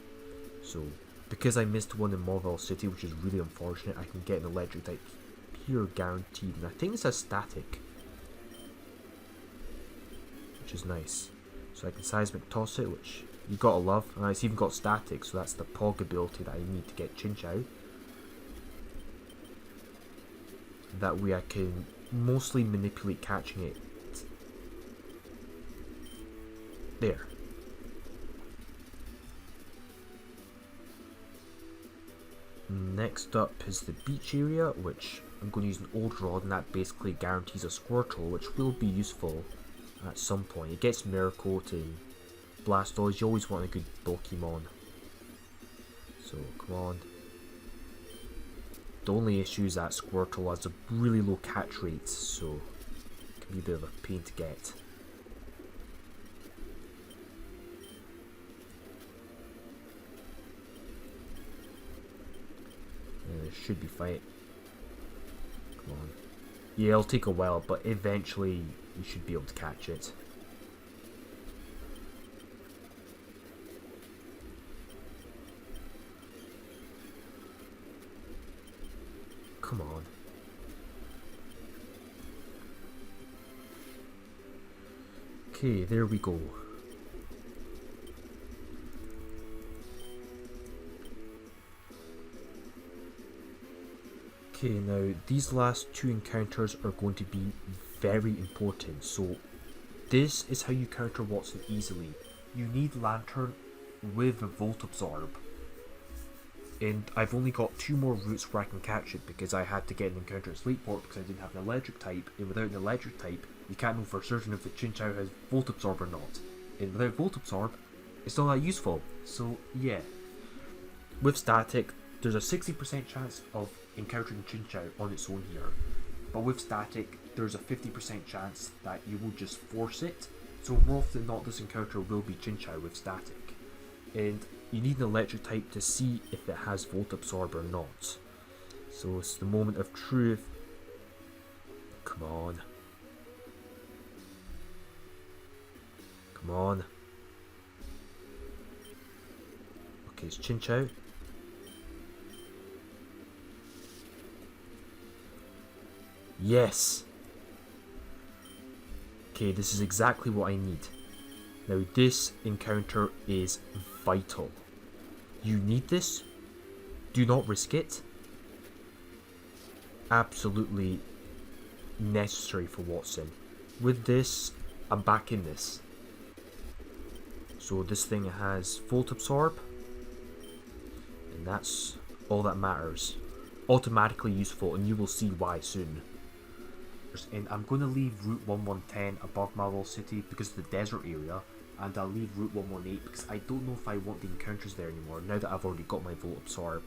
So, because I missed one in Marvel City, which is really unfortunate, I can get an electric type here guaranteed. And I think it's a static, which is nice. So I can Seismic Toss it, which you gotta love. And it's even got static, so that's the Pog ability that I need to get Chinchou. That way I can mostly manipulate catching it. There. Next up is the beach area, which I'm going to use an old rod, and that basically guarantees a Squirtle, which will be useful at some point. It gets Miracote and Blastoise. You always want a good Pokemon. So come on. The only issue is that Squirtle has a really low catch rate, so it can be a bit of a pain to get. Should be fine. Come on. Yeah, it'll take a while, but eventually you should be able to catch it. Come on. Okay, there we go. Okay, now these last two encounters are going to be very important. So this is how you counter Watson easily. You need Lantern with a Volt Absorb. And I've only got 2 more routes where I can catch it because I had to get an encounter at Slateport because I didn't have an electric type, and without an electric type you can't know for certain if the Chinchou has Volt Absorb or not. And without Volt Absorb, it's not that useful. So yeah. With Static, there's a 60% chance of encountering Chinchou on its own here. But with Static, there's a 50% chance that you will just force it. So more often than not, this encounter will be Chinchou with Static. And you need an electric type to see if it has Volt Absorb or not. So it's the moment of truth. Come on. Come on. Okay, it's Chinchou. Yes! Okay, this is exactly what I need. Now this encounter is vital. You need this. Do not risk it. Absolutely necessary for Watson. With this, I'm back in this. So this thing has Volt Absorb, and that's all that matters. Automatically useful, and you will see why soon. And I'm going to leave Route 1110 above my little city because of the desert area, and I'll leave Route 118 because I don't know if I want the encounters there anymore now that I've already got my Volt Absorb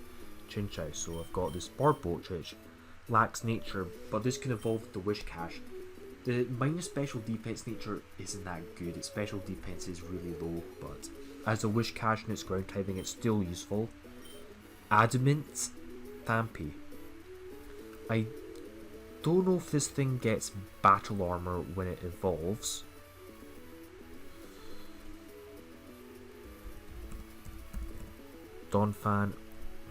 Chinchou. So I've got this Barboach which lacks nature, but this can evolve with the Wish Cache. The minus special defense nature isn't that good, its special defense is really low, but as a Wish Cache and its ground typing it's still useful. Adamant Thampi. I don't know if this thing gets battle armor when it evolves. Donphan,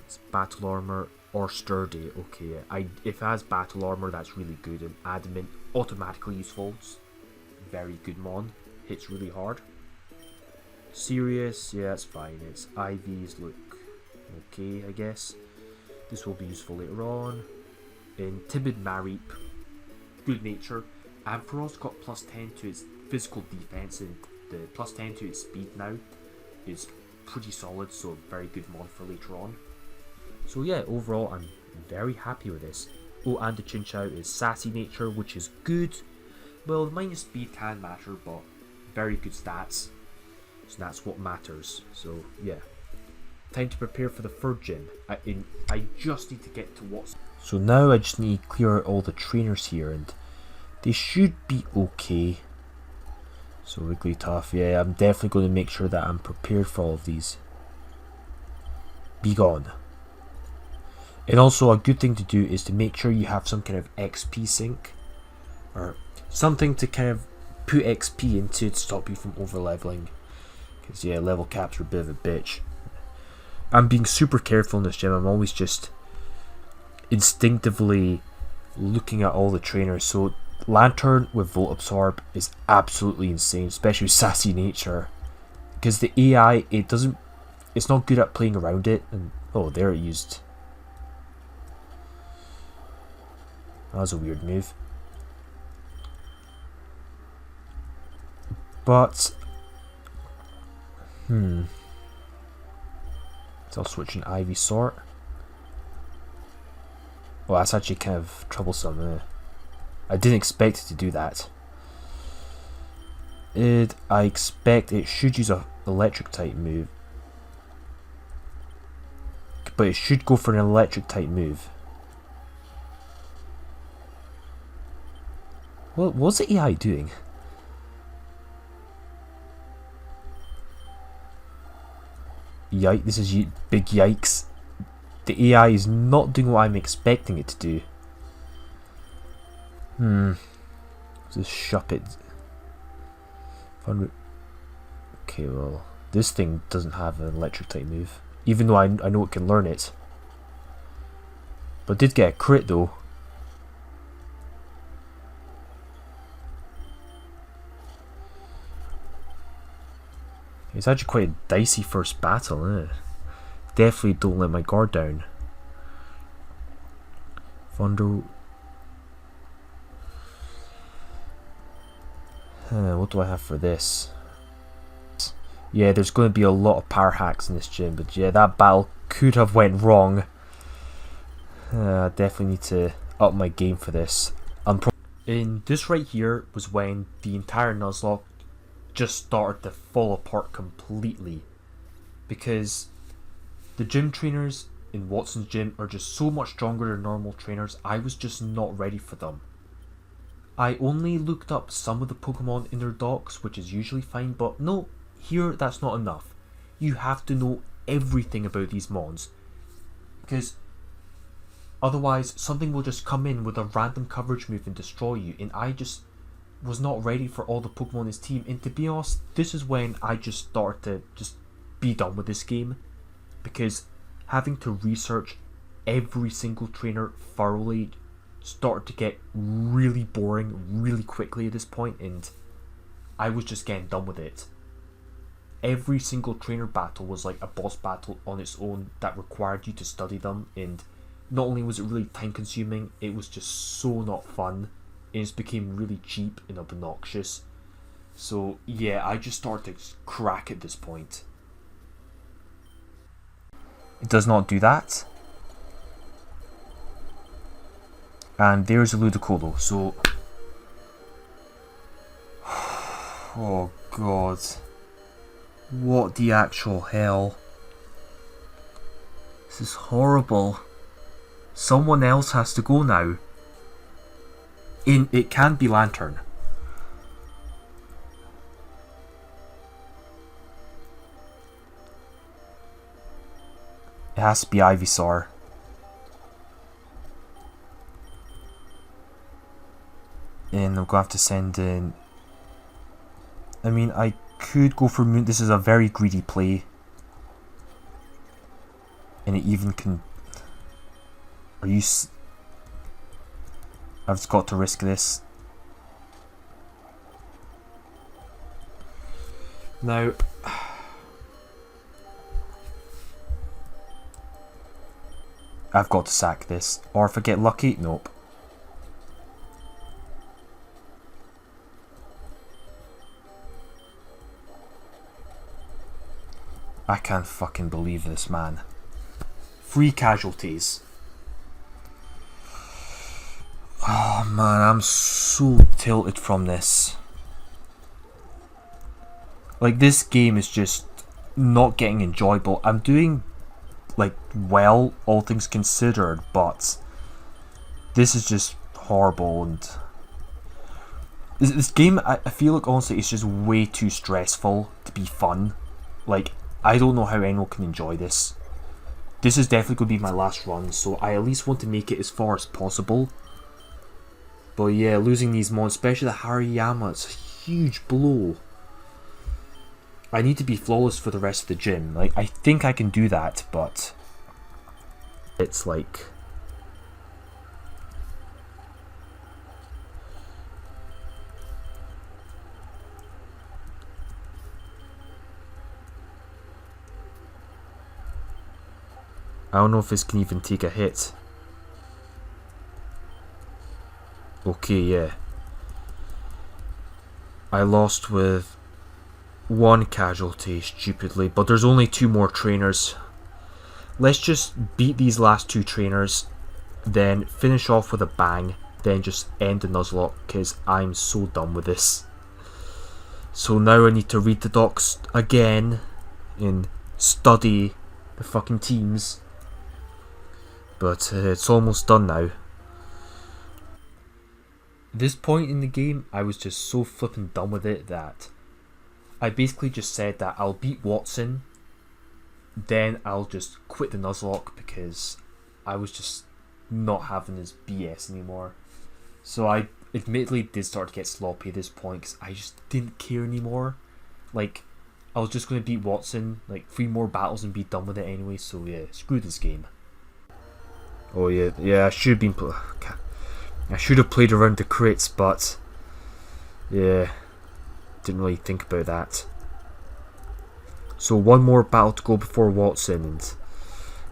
it's battle armor or sturdy. Okay, if it has battle armor that's really good, and adamant automatically useful. It's very good mon, hits really hard. Serious, yeah, that's fine. Its IVs look okay, I guess. This will be useful later on. In Timid Marip, good nature. Ampharos got plus 10 to its physical defense, and the plus 10 to its speed now is pretty solid, so very good mon for later on. So yeah, overall I'm very happy with this. Oh, and the Chinchou is sassy nature, which is good. Well, the minus speed can matter, but very good stats, so that's what matters. So yeah, time to prepare for the third gym. I just need to get to what's... So now I just need to clear out all the trainers here, and they should be okay. So Wigglytuff, yeah, I'm definitely going to make sure that I'm prepared for all of these. Be gone. And also a good thing to do is to make sure you have some kind of XP sink, or something to kind of put XP into to stop you from over leveling. Because yeah, level caps are a bit of a bitch. I'm being super careful in this gym. I'm always just instinctively looking at all the trainers. So Lantern with Volt Absorb is absolutely insane, especially with sassy nature, because the AI, it's not good at playing around it. And oh, there it used. That was a weird move. But so I'll switch an Ivysaur. Well, that's actually kind of troublesome. I didn't expect it to do that. I expect it should use a electric type move, but it should go for an electric type move. What's the AI doing? This is big yikes. The AI is not doing what I'm expecting it to do. Just shup it. Okay, well, this thing doesn't have an electric type move, even though I know it can learn it. But it did get a crit though. It's actually quite a dicey first battle, isn't it? Definitely don't let my guard down. Thunder. What do I have for this? Yeah, there's going to be a lot of power hacks in this gym, but yeah, that battle could have went wrong. I definitely need to up my game for this. And this right here was when the entire Nuzlocke just started to fall apart completely, because the gym trainers in Watson's gym are just so much stronger than normal trainers. I was just not ready for them. I only looked up some of the Pokemon in their docks, which is usually fine, but no, here that's not enough. You have to know everything about these mons, because otherwise something will just come in with a random coverage move and destroy you, and I just was not ready for all the Pokemon in his team. And to be honest, this is when I just started to just be done with this game, because having to research every single trainer thoroughly started to get really boring really quickly at this point, and I was just getting done with it. Every single trainer battle was like a boss battle on its own that required you to study them, and not only was it really time consuming, it was just so not fun. It just became really cheap and obnoxious. So yeah, I just start to crack at this point. It does not do that. And there's a Ludicolo, so... Oh god. What the actual hell? This is horrible. Someone else has to go now. It can be Lantern. It has to be Ivysaur. And I'm going to have to send in... I mean, I could go for Moon. This is a very greedy play. And it even can... Are you... I've just got to risk this. Now... I've got to sack this. Or if I get lucky, nope. I can't fucking believe this, man. 3 casualties. Oh man, I'm so tilted from this. Like, this game is just not getting enjoyable. I'm doing, like, well, all things considered, but this is just horrible. And this game, I feel like, honestly, it's just way too stressful to be fun. Like, I don't know how anyone can enjoy this. This is definitely going to be my last run, so I at least want to make it as far as possible. But yeah, losing these mons, especially the Hariyama, it's a huge blow. I need to be flawless for the rest of the gym. Like, I think I can do that, but it's like... I don't know if this can even take a hit. Okay, yeah. I lost with 1 casualty, stupidly, but there's only 2 more trainers. Let's just beat these last 2 trainers, then finish off with a bang, then just end the Nuzlocke, because I'm so done with this. So now I need to read the docs again, and study the fucking teams. But it's almost done now. At this point in the game, I was just so flippin' done with it that I basically just said that I'll beat Watson, then I'll just quit the Nuzlocke because I was just not having his BS anymore. So I admittedly did start to get sloppy at this point because I just didn't care anymore. Like, I was just going to beat Watson, like 3 more battles and be done with it anyway, so yeah, screw this game. Oh yeah, I should have been... I should have played around the crits, but yeah, didn't really think about that. So 1 more battle to go before Watson,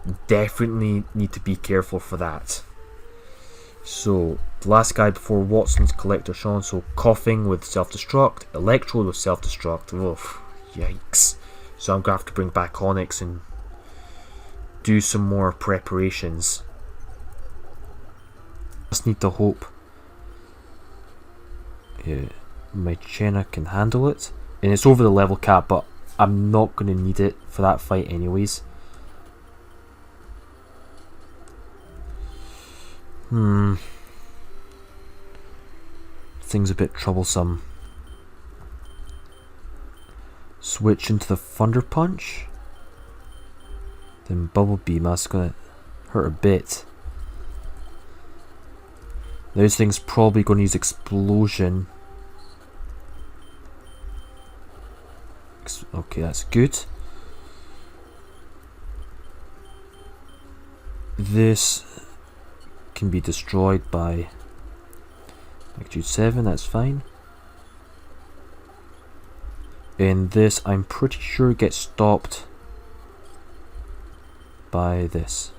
and definitely need to be careful for that. So the last guy before Watson's Collector Sean, so Coughing with self-destruct, Electrode with self-destruct. Oof, yikes. So I'm going to have to bring back Onyx and do some more preparations. Just need to hope my Chena can handle it. And it's over the level cap, but I'm not going to need it for that fight anyways. Thing's a bit troublesome. Switch into the Thunder Punch. Then Bubble Beam, that's going to hurt a bit. This thing's probably going to use Explosion. Okay, that's good. This can be destroyed by Magnitude 7, that's fine. And this, I'm pretty sure, gets stopped by this.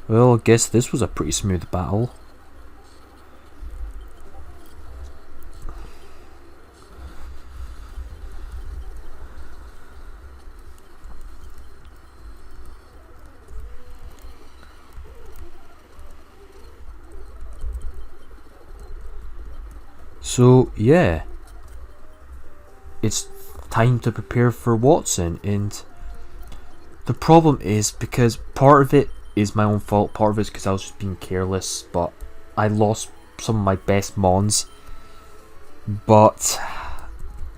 Well, I guess this was a pretty smooth battle. So yeah, it's time to prepare for Watson, and the problem is because part of it is my own fault, part of it is because I was just being careless, but I lost some of my best mons. But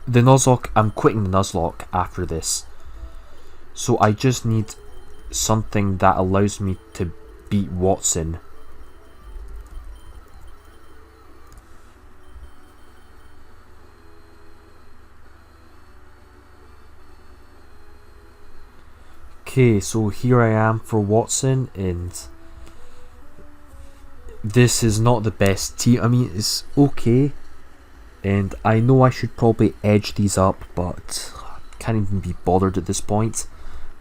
the Nuzlocke, I'm quitting the Nuzlocke after this, so I just need something that allows me to beat Watson. Okay, so here I am for Watson, and this is not the best team. I mean, it's okay, and I know I should probably edge these up, but I can't even be bothered at this point.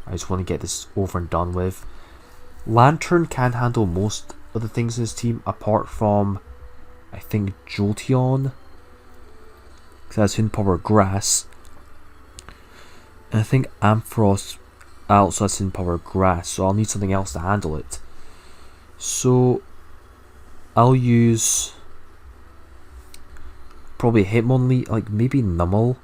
I just want to get this over and done with. Lantern can handle most of the things in this team, apart from, I think, Jolteon, because that's Hidden Power Grass, and I think Ampharos also has Hidden Power Grass, so I'll need something else to handle it. So I'll use probably Hitmonlee, like maybe Numel.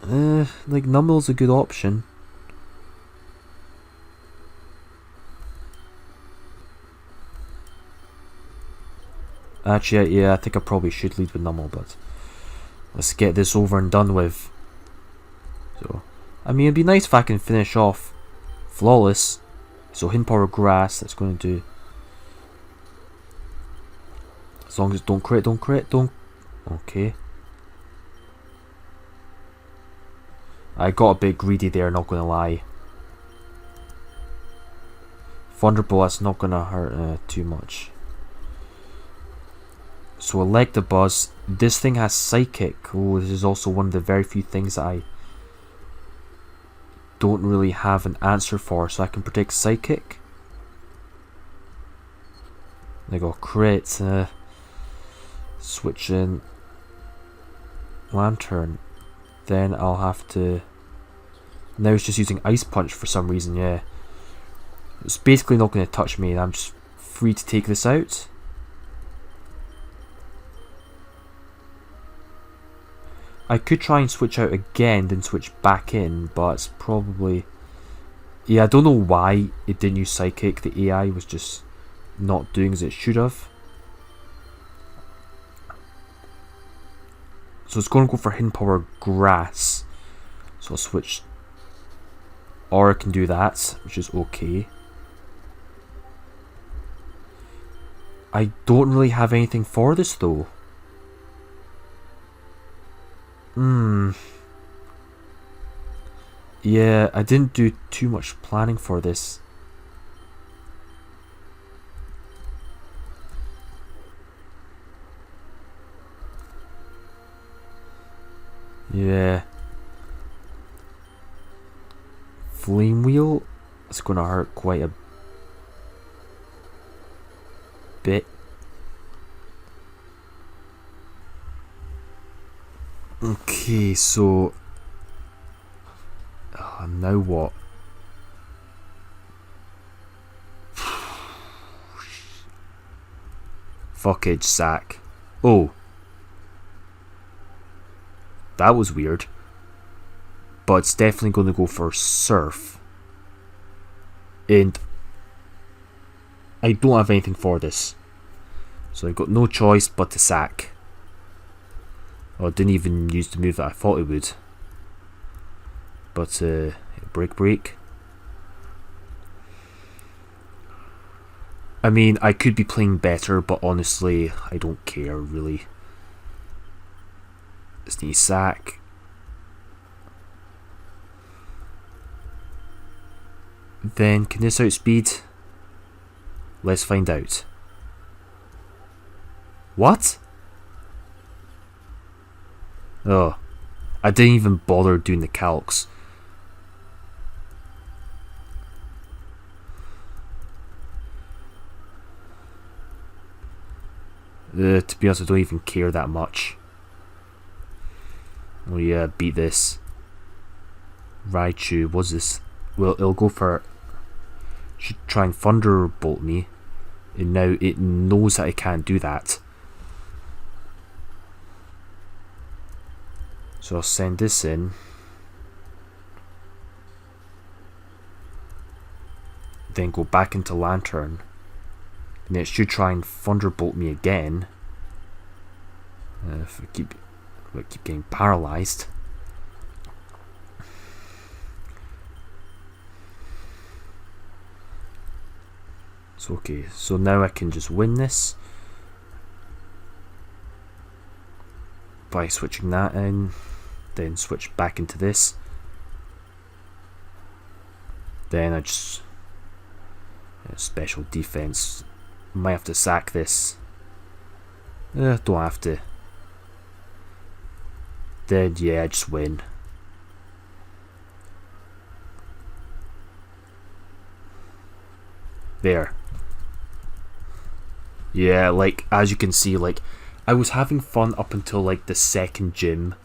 Like Numel's a good option. Actually, yeah, I think I probably should lead with Numel, but let's get this over and done with. So, I mean, it'd be nice if I can finish off flawless. So Hidden Power Grass, that's going to do. As long as don't crit. Okay. I got a bit greedy there, not gonna lie. Thunderbolt, that's not gonna hurt too much. So Electabuzz, this thing has Psychic. Oh, this is also one of the very few things that I don't really have an answer for, so I can predict Psychic. They go crit, switch in Lantern. Then I'll have to. Now it's just using Ice Punch for some reason, yeah. It's basically not going to touch me, and I'm just free to take this out. I could try and switch out again, then switch back in, but it's probably. Yeah, I don't know why it didn't use Psychic. The AI was just not doing as it should have. So it's going to go for Hidden Power Grass. So I'll switch. Or I can do that, which is okay. I don't really have anything for this though. Yeah, I didn't do too much planning for this. Yeah. Flame Wheel, it's gonna hurt quite a bit. Okay, so now what? Fuckage sack. Oh. That was weird. But it's definitely going to go for Surf. And I don't have anything for this. So I've got no choice but to sack. Oh, I didn't even use the move that I thought it would. But, break. I mean, I could be playing better, but honestly, I don't care, really. Sneeze sack. Then, can this outspeed? Let's find out. What? Oh, I didn't even bother doing the calcs. To be honest, I don't even care that much. Oh yeah, beat this. Raichu, what's this? Well, it'll go for. Should try and Thunderbolt me, and now it knows that I can't do that. So I'll send this in. Then go back into Lantern. And it should try and Thunderbolt me again. If I keep getting paralyzed. So okay, so now I can just win this by switching that in, then switch back into this. Then I just special defense. Might have to sack this. Don't have to. Then yeah, I just win. There. Yeah, like as you can see, like I was having fun up until like the second gym.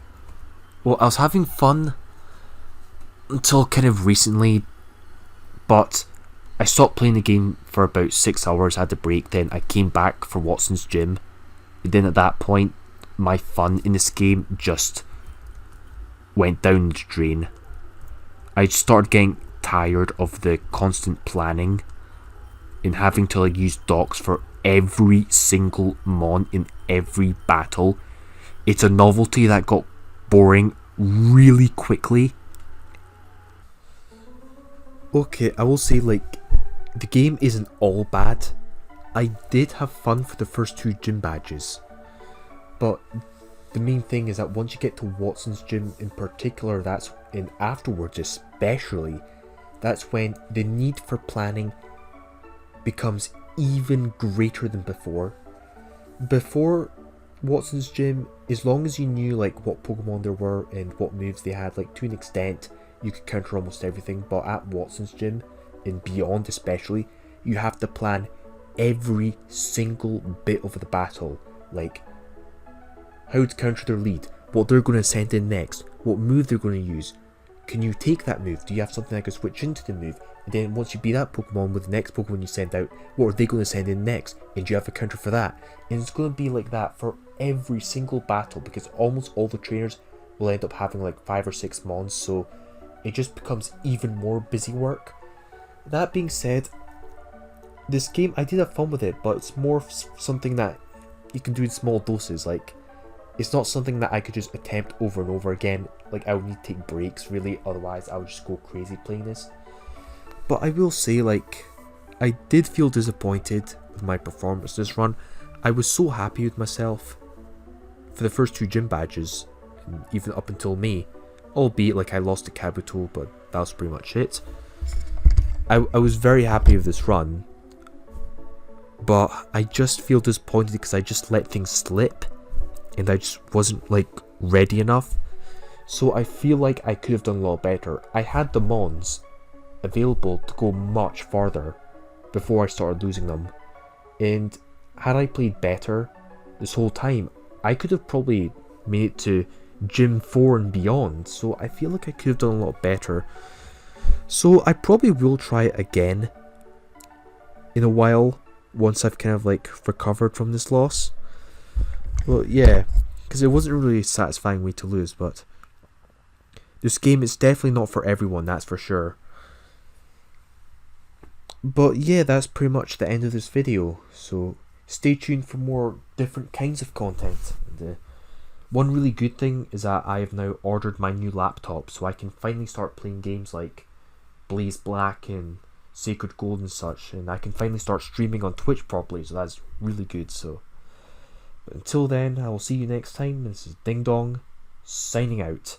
Well, I was having fun until kind of recently, but I stopped playing the game for about 6 hours, had a break, then I came back for Watson's gym. And then at that point, my fun in this game just went down the drain. I started getting tired of the constant planning and having to like use docks for every single mon in every battle. It's a novelty that got boring really quickly. Okay, I will say, like, the game isn't all bad. I did have fun for the first 2 gym badges, but the main thing is that once you get to Watson's gym in particular, and afterwards especially, that's when the need for planning becomes even greater than before. Before Watson's gym, as long as you knew like what Pokemon there were and what moves they had, like to an extent you could counter almost everything, but at Watson's gym and beyond especially, you have to plan every single bit of the battle, like how to counter their lead, what they're going to send in next, what move they're going to use. Can you take that move? Do you have something that can switch into the move? And then once you beat that Pokemon with the next Pokemon you send out, what are they going to send in next? And do you have a counter for that? And it's going to be like that for every single battle, because almost all the trainers will end up having like 5 or 6 mons, so it just becomes even more busy work. That being said, this game, I did have fun with it, but it's more something that you can do in small doses. Like, it's not something that I could just attempt over and over again. Like, I would need to take breaks really, otherwise I would just go crazy playing this. But I will say, like, I did feel disappointed with my performance this run. I was so happy with myself for the first 2 gym badges, and even up until May. Albeit, like, I lost to Kabuto, but that was pretty much it. I was very happy with this run, but I just feel disappointed because I just let things slip, and I just wasn't, like, ready enough. So I feel like I could have done a lot better. I had the mons available to go much farther before I started losing them, and had I played better this whole time, I could have probably made it to Gym 4 and beyond. So I feel like I could have done a lot better. So I probably will try it again in a while, once I've kind of like recovered from this loss. Well, yeah, because it wasn't really a satisfying way to lose, but this game is definitely not for everyone, that's for sure. But yeah, that's pretty much the end of this video, so stay tuned for more different kinds of content. And, one really good thing is that I have now ordered my new laptop, so I can finally start playing games like Blaze Black and Sacred Gold and such, and I can finally start streaming on Twitch properly, so that's really good. So but until then, I will see you next time. This is Ding Dong, signing out.